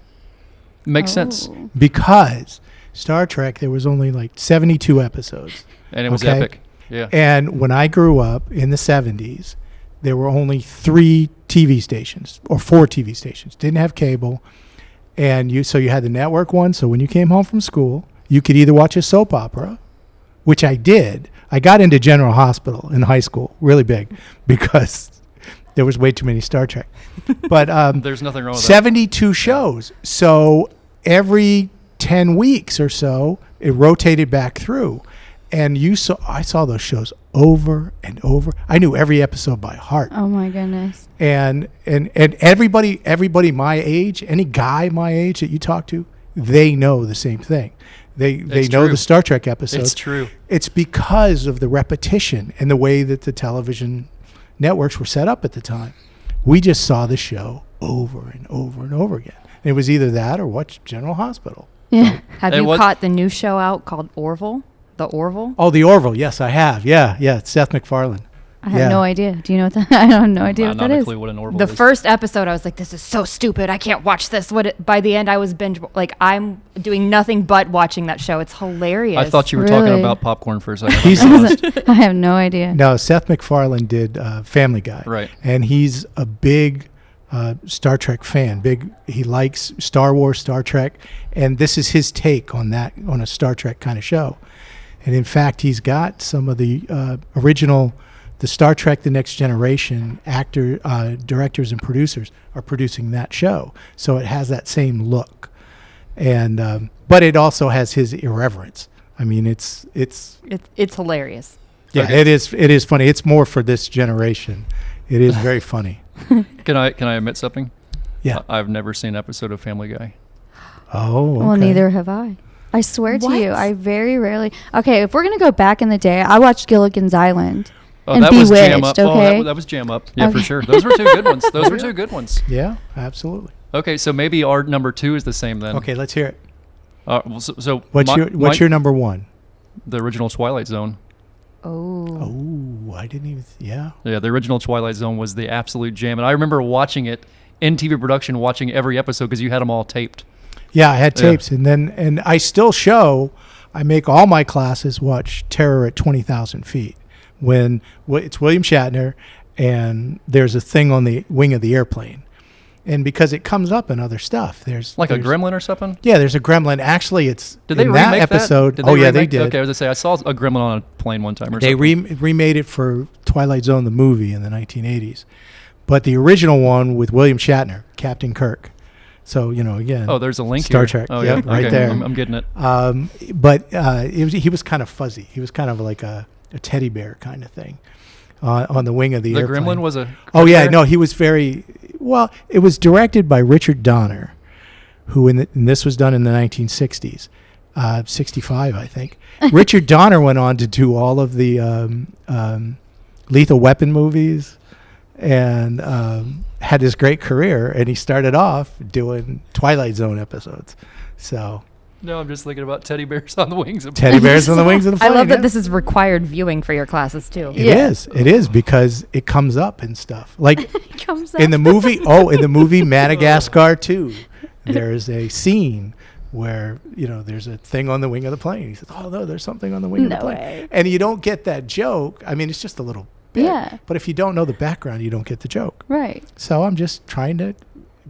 Makes sense, Oh. Because Star Trek, there was only like 72 episodes. and it was Okay. epic. Yeah. And when I grew up in the 70s, there were only 3 TV stations or 4 TV stations. Didn't have cable. And you had the network one. So when you came home from school, you could either watch a soap opera, which I did. I got into General Hospital in high school, really big, because there was way too many Star Trek. But There's nothing wrong with 72 shows. So every 10 weeks or so, it rotated back through. And I saw those shows over and over. I knew every episode by heart. Oh my goodness. And everybody my age, any guy my age that you talk to, they know the same thing. They know the Star Trek episodes. It's true. It's because of the repetition and the way that the television networks were set up at the time. We just saw the show over and over and over again. And it was either that or watch General Hospital. Yeah. Have you caught the new show out called Orville? The Orville? Oh, the Orville. Yes, I have. Yeah. It's Seth MacFarlane. I have no idea. Do you know what that? I have no idea what that Not a is. clue what an Orville The is. first episode, I was like, "This is so stupid. I can't watch this." By the end, I was I'm doing nothing but watching that show. It's hilarious. I thought you were talking Really? about popcorn for a second. I have no idea. No, Seth MacFarlane did Family Guy. Right. And he's a big Star Trek fan. He likes Star Wars, Star Trek, and this is his take on a Star Trek kind of show. And in fact, he's got some of the original, the Star Trek: The Next Generation directors and producers are producing that show. So it has that same look, and but it also has his irreverence. I mean, it's hilarious. yeah, Okay. it is funny. It's more for this generation. It is very funny. Can I admit something? Yeah. I've never seen an episode of Family Guy. Oh, okay. Well, neither have I. I swear to you, What? I very rarely. Okay, if we're gonna go back in the day, I watched Gilligan's Island Oh, and that was Jam Bewitched. Up. Okay, Oh, that was Jam Up. Yeah, for Okay. sure. Those were 2 good ones. Those were 2 good ones. Yeah, absolutely. Okay, so maybe our number 2 is the same then. Okay, let's hear it. Well, so What's your number 1? the original Twilight Zone? Oh. Oh, I didn't even. Yeah. Yeah, the original Twilight Zone was the absolute jam, and I remember watching it in TV production, watching every episode because you had them all taped. Yeah, I had Yeah. tapes, and I still show. I make all my classes watch Terror at 20,000 feet when it's William Shatner, and there's a thing on the wing of the airplane, and because it comes up in other stuff, there's Like a gremlin or something? Yeah, there's a gremlin. Actually, it's Did they in remake that episode. Did Oh yeah, they remake- did. Okay, I was going to say, I saw a gremlin on a plane one time or They something. remade it for Twilight Zone, the movie, in the 1980s. But the original one with William Shatner, Captain Kirk. So, again. Oh, there's a link Star here. Trek. Oh, Yep, yeah. right Okay, there. I'm getting it. But he was kind of fuzzy. He was kind of like a teddy bear kind of thing on the wing of the The airplane. gremlin was a... Oh, yeah. bear? No, he was very... Well, it was directed by Richard Donner, who, and this was done in the 1960s. 65, I think. Richard Donner went on to do all of the Lethal Weapon movies and had this great career. And he started off doing Twilight Zone episodes. So No, I'm just thinking about teddy bears on the wings of teddy bears on the wings of the I plane. love yeah. that this is required viewing for your classes too. It is because it comes up and stuff. Like comes in the up. movie, in the movie Madagascar 2, there is a scene where, there's a thing on the wing of the plane. He says, "Oh, no, there's something on the wing of the No plane." way. And you don't get that joke. I mean, it's just a little bit. Yeah. But if you don't know the background, you don't get the joke. Right. So I'm just trying to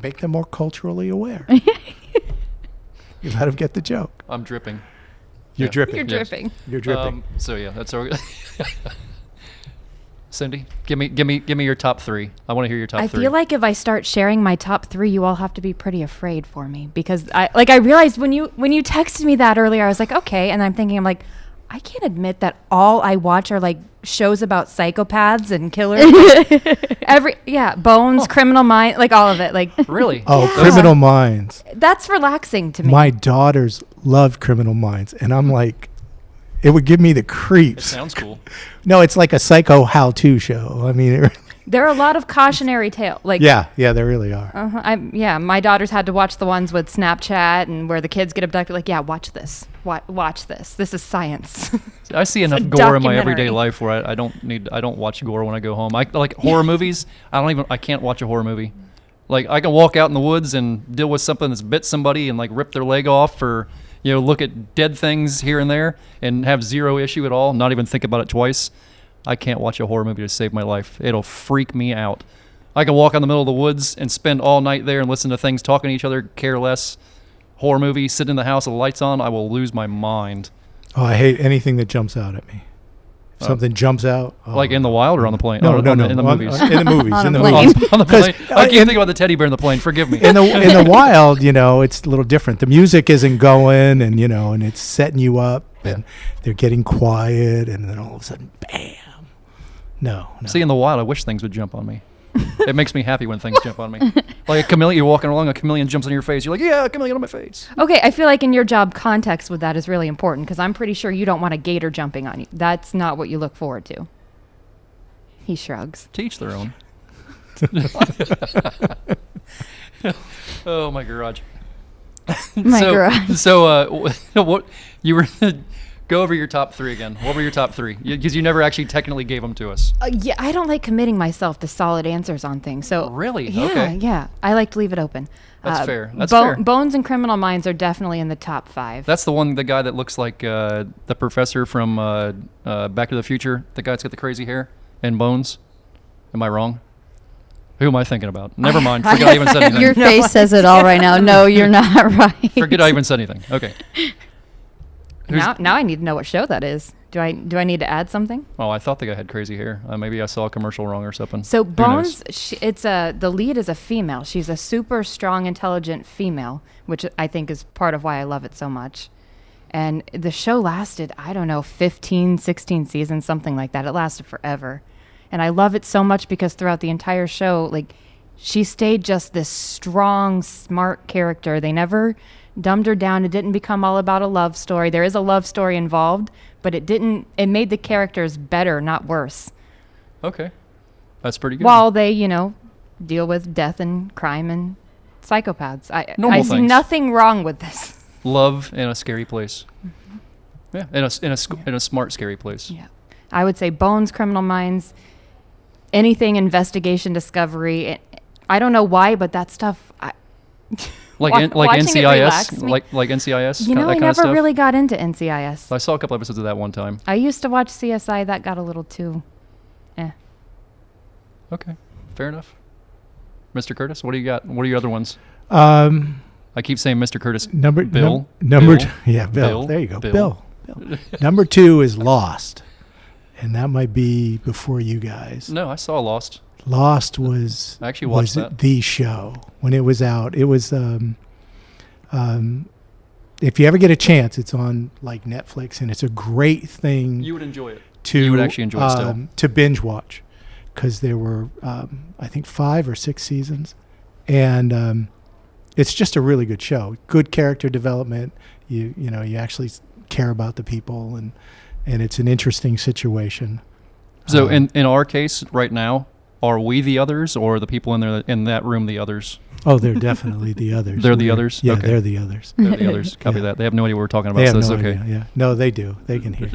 make them more culturally aware. You let them get the joke. I'm dripping. You're Yeah. dripping. You're Yes. dripping. You're dripping. So yeah, that's our... Cindy, give me your top 3. I want to hear your top I 3. feel like if I start sharing my top 3, you all have to be pretty afraid for me because I realized when you texted me that earlier, I was like, okay, and I'm thinking, I'm like, I can't admit that all I watch are like shows about psychopaths and killers. Bones, Criminal Minds, like all of it. Like Really? Oh, Yeah. Criminal Minds. that's relaxing to me. My daughters love Criminal Minds, and I'm like, it would give me the It creeps. sounds cool. No, it's like a psycho how-to show. I mean, There are a lot of cautionary tales. Like yeah, there really are. my daughters had to watch the ones with Snapchat and where the kids get abducted. Like, yeah, watch this. Watch this. This is science. I see enough a gore in my everyday documentary. life where I don't watch gore when I go home. I like horror movies. I can't watch a horror movie. Like I can walk out in the woods and deal with something that's bit somebody and like rip their leg off or look at dead things here and there and have zero issue at all, not even think about it twice. I can't watch a horror movie to save my life. It'll freak me out. I can walk in the middle of the woods and spend all night there and listen to things talking to each other, care less. Horror movie, sit in the house with the lights on, I will lose my mind. Oh, I hate anything that jumps out at me. If something jumps out. Oh. Like in the wild or on the plane? No, In the movies. In the movies. On in a the plane. movies. On the plane. I keep in- thinking about the teddy bear in the plane. Forgive me. in the wild, it's a little different. The music isn't going, and and it's setting you up, and they're getting quiet, and then all of a sudden, bam! No. See, in the wild, I wish things would jump on me. It makes me happy when things jump on me. Like a chameleon, you're walking along, a chameleon jumps on your face. You're like, yeah, a chameleon on my face. Okay, I feel like in your job, context with that is really important because I'm pretty sure you don't want a gator jumping on you. That's not what you look forward to. He shrugs. To each their own. Oh, my garage. Garage. So, what you were go over your top 3 again? What were your top 3? Because you never actually technically gave them to us. Yeah, I don't like committing myself to solid answers on things. So Really? yeah, Okay. yeah, I like to leave it open. That's fair. That's fair. Bones and Criminal Minds are definitely in the top 5. That's the guy that looks like the professor from Back to the Future. The guy that's got the crazy hair and Bones. Am I wrong? Who am I thinking about? Never mind. Forget I even said anything. Your face says it all right now. No, you're not right. Forget I even said anything. Okay. Now I need to know what show that is. Do I need to add something? Oh, I thought the guy had crazy hair. Maybe I saw a commercial wrong or something. So Who Bones, knows? the lead is a female. She's a super strong, intelligent female, which I think is part of why I love it so much. And the show lasted, I don't know, 15, 16 seasons, something like that. It lasted forever. And I love it so much because throughout the entire show, like, she stayed just this strong, smart character. They never dumbed her down. It didn't become all about a love story. There is a love story involved, but it made the characters better, not worse. Okay. That's pretty good. While they, deal with death and crime and psychopaths. Normal I see things. nothing wrong with this. Love in a scary place. Yeah, in a smart, scary place. Yeah. I would say Bones, Criminal Minds, anything investigation, discovery. I don't know why, but that stuff... Like watching it NCIS, relaxed me. like NCIS. You know, that I kind of never stuff. really got into NCIS. I saw a couple episodes of that one time. I used to watch CSI. That got a little too... Okay, fair enough. Mr. Curtis, what do you got? What are your other ones? I keep saying Mr. Curtis. Bill. Bill. Yeah, Bill. Bill. There you go. Bill. Bill. Number 2 is Lost, and that might be before you guys. No, I saw Lost. Lost was I actually watched that. the show when it was out. It was if you ever get a chance, it's on like Netflix, and it's a great thing You would enjoy it. to you would actually enjoy it still. to binge watch, because there were I think 5 or 6 seasons, and it's just a really good show. Good character development. You actually care about the people, and it's an interesting situation. So in our case right now, are we the others, or are the people in that room the others? Oh, they're definitely the others. They're the others? Yeah, Okay. they're the others. They're the others. Copy Yeah. that. They have no idea what we're talking They about, have so no it's okay. idea. Yeah, no, they do. They can hear.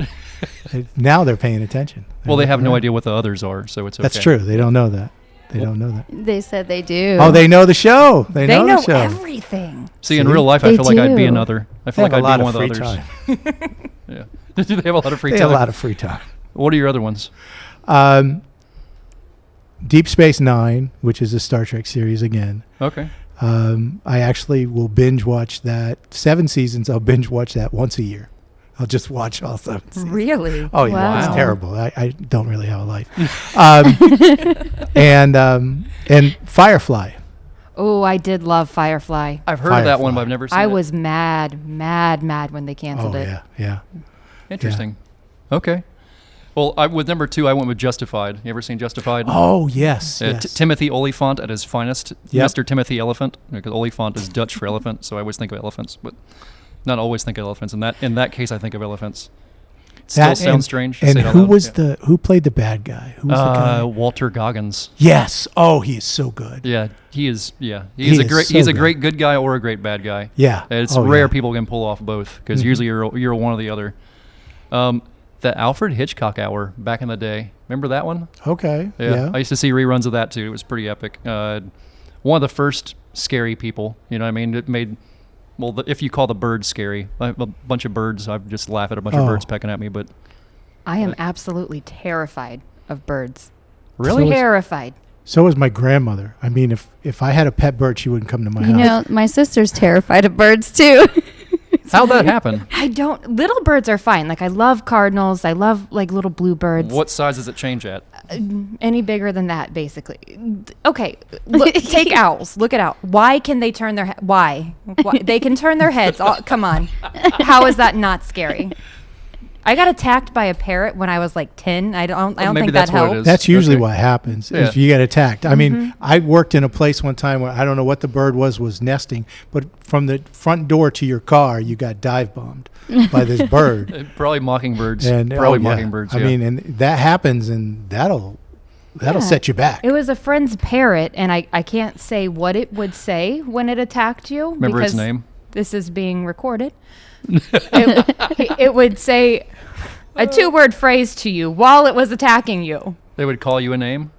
Now they're paying attention. Well, they have no Right. idea what the others are, so it's okay. That's true. They don't know that. They don't know that. They said they do. Oh, they know the show. They They know know the show. everything. See, in See? real life, I They feel like I'd be do. another. I They feel like have a I'd lot be of one of free the others. time. Yeah. Do they have a lot of free They time? have a lot of free time. What are your other ones? Deep Space Nine, which is a Star Trek series again. Okay. I actually will binge watch that. 7 seasons. I'll binge watch that once a year. I'll just watch all 7 seasons. Really? Oh yeah, Wow. it's terrible. I don't really have a life. And Firefly. Oh, I did love Firefly. I've heard of that one, Firefly. but I've never seen it. I was mad when they canceled Oh it. yeah. Interesting. Okay. Well, with number 2, I went with Justified. You ever seen Justified? Oh yes. Timothy Olyphant at his finest. Yep. Mr. Timothy Elephant, because Olyphant is Dutch for elephant, so I always think of elephants, but not always think of elephants. In that case, I think of elephants. Still That sounds strange. to And say it out who loud. was who played the bad guy? Who was the guy? Walter Goggins. Yes. Oh, he is so good. Yeah, he is. Yeah, He is so He's a good. great good guy or a great bad guy. Yeah. It's Oh, rare yeah. people can pull off both, because Mhm. usually you're one or the other. The Alfred Hitchcock Hour back in the day. Remember that one? Okay. Yeah. I used to see reruns of that too. It was pretty epic. One of the first scary people. You know what I mean? It made, if you call the birds scary, a bunch of birds, I just laugh at a bunch of Oh. birds pecking at me. But I am absolutely terrified of birds. Really? So is- Terrified. So was my grandmother. I mean, if I had a pet bird, she wouldn't come to my You house. know, my sister's terrified of birds too. How'd that happen? Little birds are fine. Like, I love cardinals. I love, like, little bluebirds. What size does it change at? Any bigger than that, basically. Okay, take owls. Look at owls. Why can they turn their head? Why? They can turn their heads. Come on. How is that not scary? I got attacked by a parrot when I was like 10. I don't maybe think that's that what it helped. is. That's usually Okay. what happens Yeah. is you get attacked. I mean, I worked in a place one time where I don't know what the bird was nesting, but from the front door to your car, you got dive bombed by this bird. Probably mockingbirds. And Probably yeah. mockingbirds. I yeah. mean, and that happens, and that'll set you back. It was a friend's parrot, and I can't say what it would say when it attacked you. Remember its because name? This is being recorded. It would say a 2-word phrase to you while it was attacking you. They would call you a name.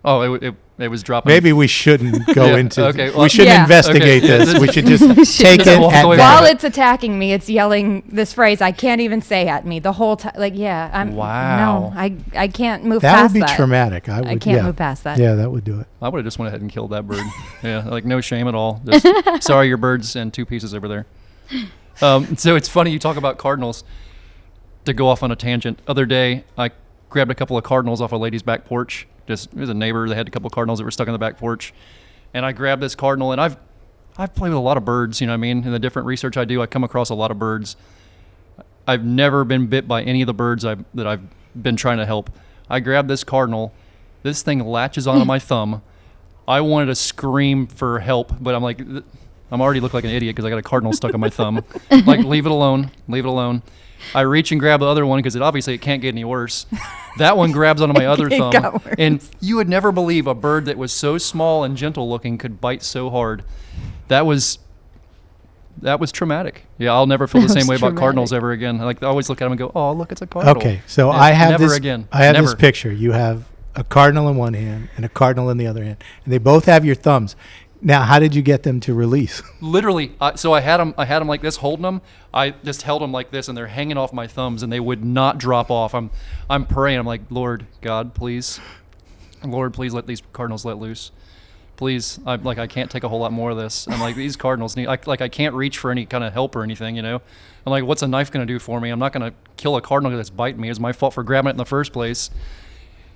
Oh, it was dropping. Maybe we shouldn't go Yeah, into. okay, well, we shouldn't Yeah. investigate Okay, yeah, this. this- We should just take it walk at away from that. While it. it's attacking me, it's yelling this phrase I can't even say at me the whole time. Like, yeah, I'm. Wow. No, I can't move That past would be that. traumatic. I I would. can't yeah. move past that. Yeah, that would do it. I would have just went ahead and killed that bird. Yeah, like no shame at all. Just sorry, your bird's and 2 pieces over there. So it's funny you talk about cardinals. To go off on a tangent, other day I grabbed a couple of cardinals off a lady's back porch. It was a neighbor. They had a couple of cardinals that were stuck on the back porch, and I grabbed this cardinal. And I've played with a lot of birds. You know what I mean? In the different research I do, I come across a lot of birds. I've never been bit by any of the birds that I've been trying to help. I grabbed this cardinal. This thing latches onto my thumb. I wanted to scream for help, but I'm like, I'm already look like an idiot because I got a cardinal stuck on my thumb. Like, leave it alone. Leave it alone. I reach and grab the other one because it can't get any worse. That one grabs onto my other It thumb. got worse. And you would never believe a bird that was so small and gentle looking could bite so hard. That was traumatic. Yeah, I'll never feel the That same was way about traumatic. cardinals ever again. Like, I always look at them and go, "Oh, look, it's a cardinal." Okay, so Yeah, I have never this. again. I have this Never. picture. You have a cardinal in one hand and a cardinal in the other hand, and they both have your thumbs. Now, how did you get them to release? Literally, so I had them like this, holding them. I just held them like this, and they're hanging off my thumbs, and they would not drop off. I'm praying. I'm like, Lord God, please, Lord, please let these cardinals let loose. Please, I can't take a whole lot more of this. I'm like, these cardinals need, I can't reach for any kind of help or anything, you know. I'm like, what's a knife going to do for me? I'm not going to kill a cardinal that's biting me. It's my fault for grabbing it in the first place.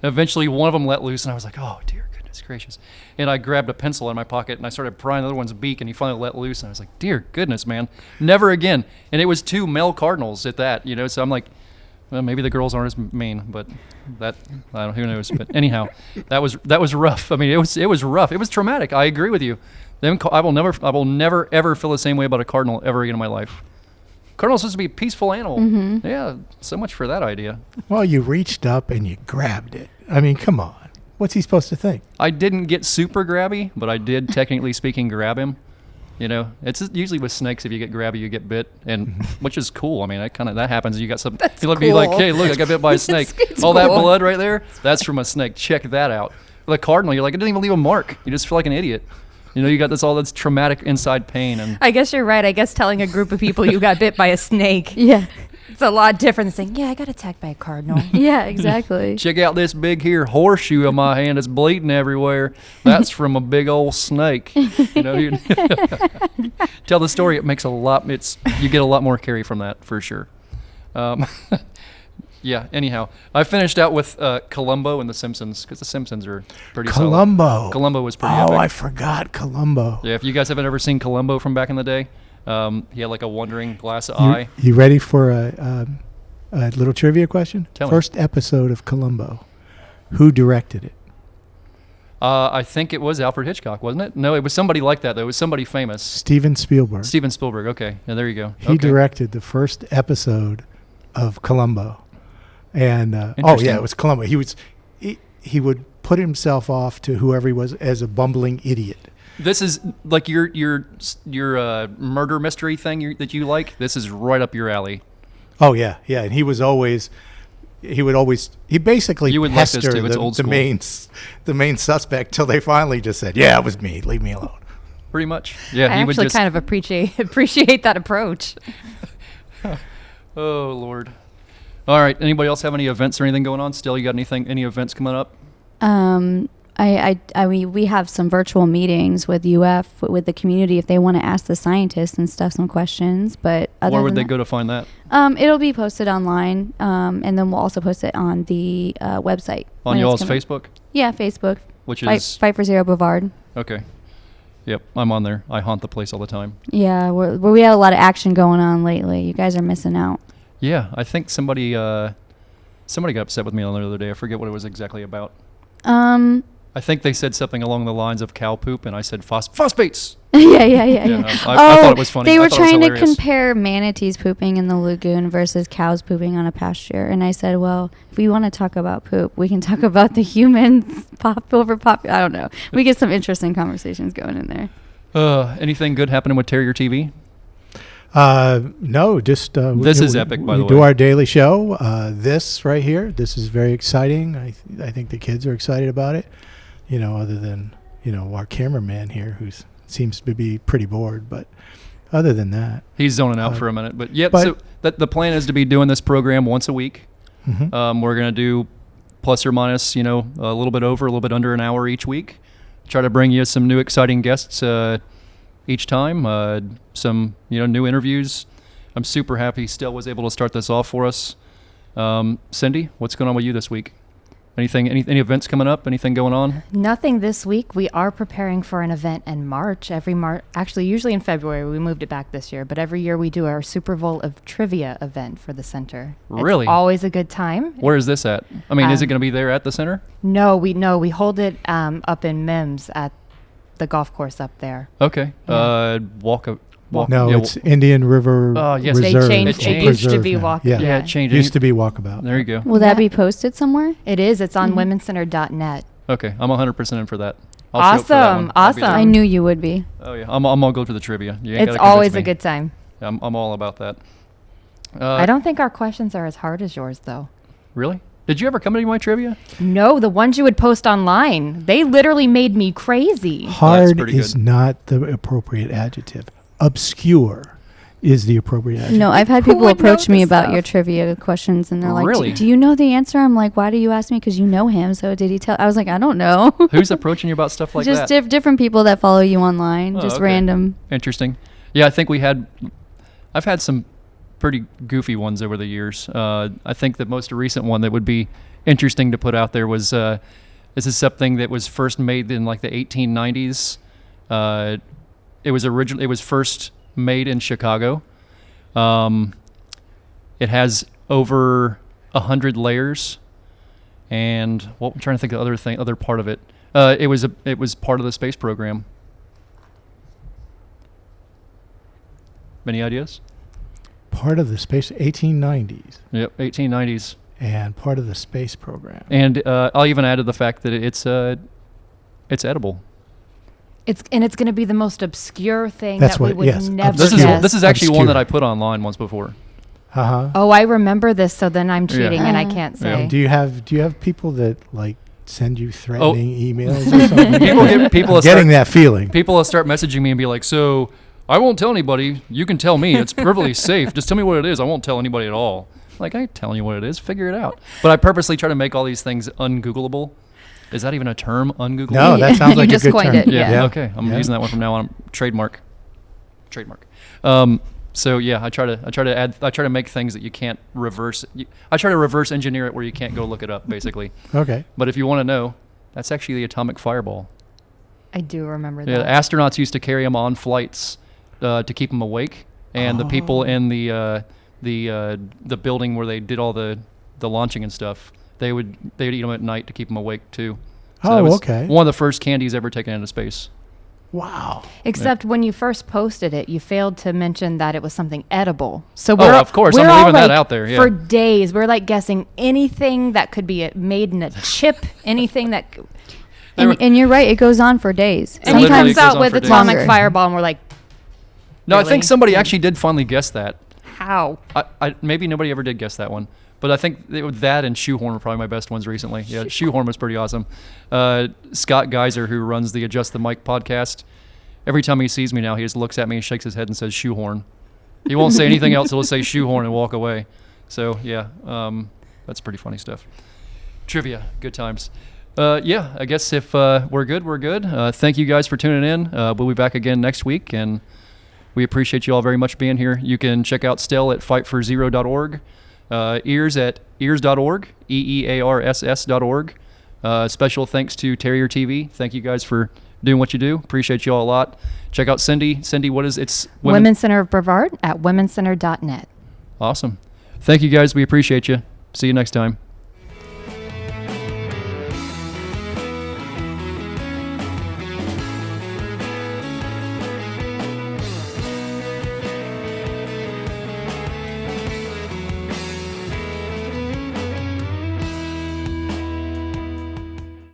Eventually, one of them let loose, and I was like, oh, dear goodness gracious. And I grabbed a pencil in my pocket, and I started prying the other one's beak, and he finally let loose. And I was like, dear goodness, man, never again. And it was 2 male cardinals at that, you know. So I'm like, well, maybe the girls aren't as mean, but who knows. But anyhow, that was rough. I mean, it was rough. It was traumatic. I agree with you. I will never ever feel the same way about a cardinal ever again in my life. Cardinal's supposed to be a peaceful animal. Mm-hmm. Yeah, so much for that idea. Well, you reached up and you grabbed it. I mean, come on. What's he supposed to think? I didn't get super grabby, but I did, technically speaking, grab him. You know, it's usually with snakes, if you get grabby, you get bit, and which is cool. I mean, that happens. You got some. You'll be like, cool. hey, look, I got bit by a snake. It's All that cool. blood right there, that's from a snake. Check that out. The cardinal, you're like, it didn't even leave a mark. You just feel like an idiot. You know, you got this traumatic inside pain, and I guess you're right. I guess telling a group of people you got bit by a snake, Yeah. it's a lot different than saying, yeah, I got attacked by a cardinal. Yeah, exactly. check out this big here horseshoe in my hand. It's bleeding everywhere. That's from a big old snake. You know, tell the story. It makes you get a lot more carry from that for sure. Yeah. Anyhow, I finished out with Columbo and The Simpsons because The Simpsons are pretty solid. Columbo. Columbo was pretty Oh, epic. I forgot Columbo. Yeah, if you guys haven't ever seen Columbo from back in the day, he had like a wandering glass eye. You ready for a little trivia question? Tell me. First episode of Columbo. Who directed it? I think it was Alfred Hitchcock, wasn't it? No, it was somebody like that, though. It was somebody famous. Steven Spielberg. Steven Spielberg. Okay. Yeah, there you go. He Okay. directed the first episode of Columbo. And Interesting. it was Columbo. He would put himself off to whoever he was as a bumbling idiot. This is like your murder mystery thing that you like. This is right up your alley. Oh yeah, yeah. And he basically You would like this pestered too. It's old the school. main suspect till they finally just said, "Yeah, it was me. Leave me alone." Pretty much. Yeah, I he would actually just. kind of appreciate that approach. Oh Lord. Oh, Lord. Well, I finished out with Columbo and The Simpsons because The Simpsons are pretty epic. appreciate that approach. Yeah, he would just. I actually kind of appreciate that approach. Oh Lord. All right. Anybody else have any events or anything going on? Still, you got any events coming up? I mean, we have some virtual meetings with UF, with the community, if they want to ask the scientists and stuff some questions. But Where would they go to find that? It'll be posted online, and then we'll also post it on the website. On y'all's Facebook? Yeah, Facebook. Which is? Fight for Zero Brevard. Okay. Yep, I'm on there. I haunt the place all the time. Yeah, we had a lot of action going on lately. You guys are missing out. Yeah, I think somebody got upset with me on the other day. I forget what it was exactly about. I think they said something along the lines of cow poop, and I said phosphates. Yeah. I thought it was funny. They were trying to compare manatees pooping in the lagoon versus cows pooping on a pasture. And I said, well, if we want to talk about poop, we can talk about the humans I don't know. We get some interesting conversations going in there. Anything good happening with Terrier TV? No, just this is epic, by the way. We do our daily show. This right here, this is very exciting. I think the kids are excited about it. Other than our cameraman here, who seems to be pretty bored. But other than that, he's zoning out for a minute. But yeah, so the plan is to be doing this program once a week. Mm-hmm. We're gonna do plus or minus, a little bit over, a little bit under an hour each week. Try to bring you some new exciting guests each time. Some new interviews. I'm super happy Stel was able to start this off for us. Cindy, what's going on with you this week? Any events coming up? Anything going on? Nothing this week. We are preparing for an event in March. Actually, usually in February. We moved it back this year. But every year we do our Super Bowl of Trivia event for the center. Really? It's always a good time. Where is this at? I mean, is it going to be there at the center? No, we hold it up in Mims at the golf course up there. Okay. Yeah. It's Indian River yes. Reserve. It used to be walk. Yeah, it changed. Used to be Walkabout. There you go. Will that be posted somewhere? It is. It's on womencenter.net. Okay, I'm 100% in for that. I'll show up for that one. Awesome. I knew you would be. Oh yeah, I'm gonna go for the trivia. You ain't It's gotta always convince a me. good time. I'm all about that. I don't think our questions are as hard as yours, though. Really? Did you ever come to any of my trivia? No, the ones you would post online, they literally made me crazy. Hard pretty is good. not the appropriate adjective. Obscure is the appropriate adjective. No, I've had Who people would know approach me this about stuff? your trivia questions, and they're like, Really? do you know the answer? I'm like, why do you ask me? Because you know him. So did he tell? I was like, I don't know. Who's approaching you about stuff like Just that? different people that follow you online. Oh, Just okay. random. Interesting. Yeah, I think I've had some pretty goofy ones over the years. I think the most recent one that would be interesting to put out there was this is something that was first made in like the 1890s. It was first made in Chicago. It has over 100 layers, and I'm trying to think of the other part of it. It was part of the space program. Any ideas? Part of the space 1890s Yep, 1890s. and part of the space program. And I'll even add to the fact that it's edible. It's going to be the most obscure thing That's that we what- would yes, never This Obscure. is this is actually one Obscure. that I put online once before. Uh-huh. Oh, I remember this, so then I'm Yeah. cheating and I can't Yeah. say. Do you have people that like send you threatening emails or something? People I'm getting that feeling. People will start messaging me and be like, "So I won't tell anybody. You can tell me. It's perfectly safe. Just tell me what it is. I won't tell anybody at all." Like, I ain't telling you what it is. Figure it out. But I purposely try to make all these things ungoogleable. Is that even a term? Ungoogleable? No, that sounds like You a just good coined term. it, yeah. Okay. I'm using that one from now on. Trademark. So yeah, I try to make things that you can't reverse. I try to reverse engineer it where you can't go look it up, basically. Okay. But if you want to know, that's actually the atomic fireball. I do remember Yeah, that. astronauts used to carry them on flights to keep them awake, and the people in the building where they did all the launching and stuff, they'd eat them at night to keep them awake too. So that Oh, was okay. One of the first candies ever taken into space. Wow. Except when you first posted it, you failed to mention that it was something edible. So Oh, of course, I'm we're all leaving that like, out there, yeah. For days, we're like guessing anything that could be made in a chip, anything that. And you're right. It goes on for days. And he literally comes goes out on with for days. atomic Longer. fireball, and we're like, No, I Really? think somebody actually did finally guess that. how? I maybe nobody ever did guess that one, but I think that and Shoehorn were probably my best ones recently. Yeah, Shoehorn was pretty awesome. Scott Geiser, who runs the Adjust the Mic podcast, every time he sees me now, he just looks at me and shakes his head and says Shoehorn. He won't say anything else. He'll say Shoehorn and walk away. So yeah, that's pretty funny stuff. Trivia, good times. Yeah, I guess if we're good, we're good. Thank you guys for tuning in. We'll be back again next week, and we appreciate you all very much being here. You can check out Stel at fightforzero.org, EARS at ears.org, EEARSS.org. Special thanks to Terrier TV. Thank you guys for doing what you do. Appreciate you all a lot. Check out Cindy. Cindy, what is it's Women's Center of Brevard at womencenter.net. Awesome. Thank you guys. We appreciate you. See you next time.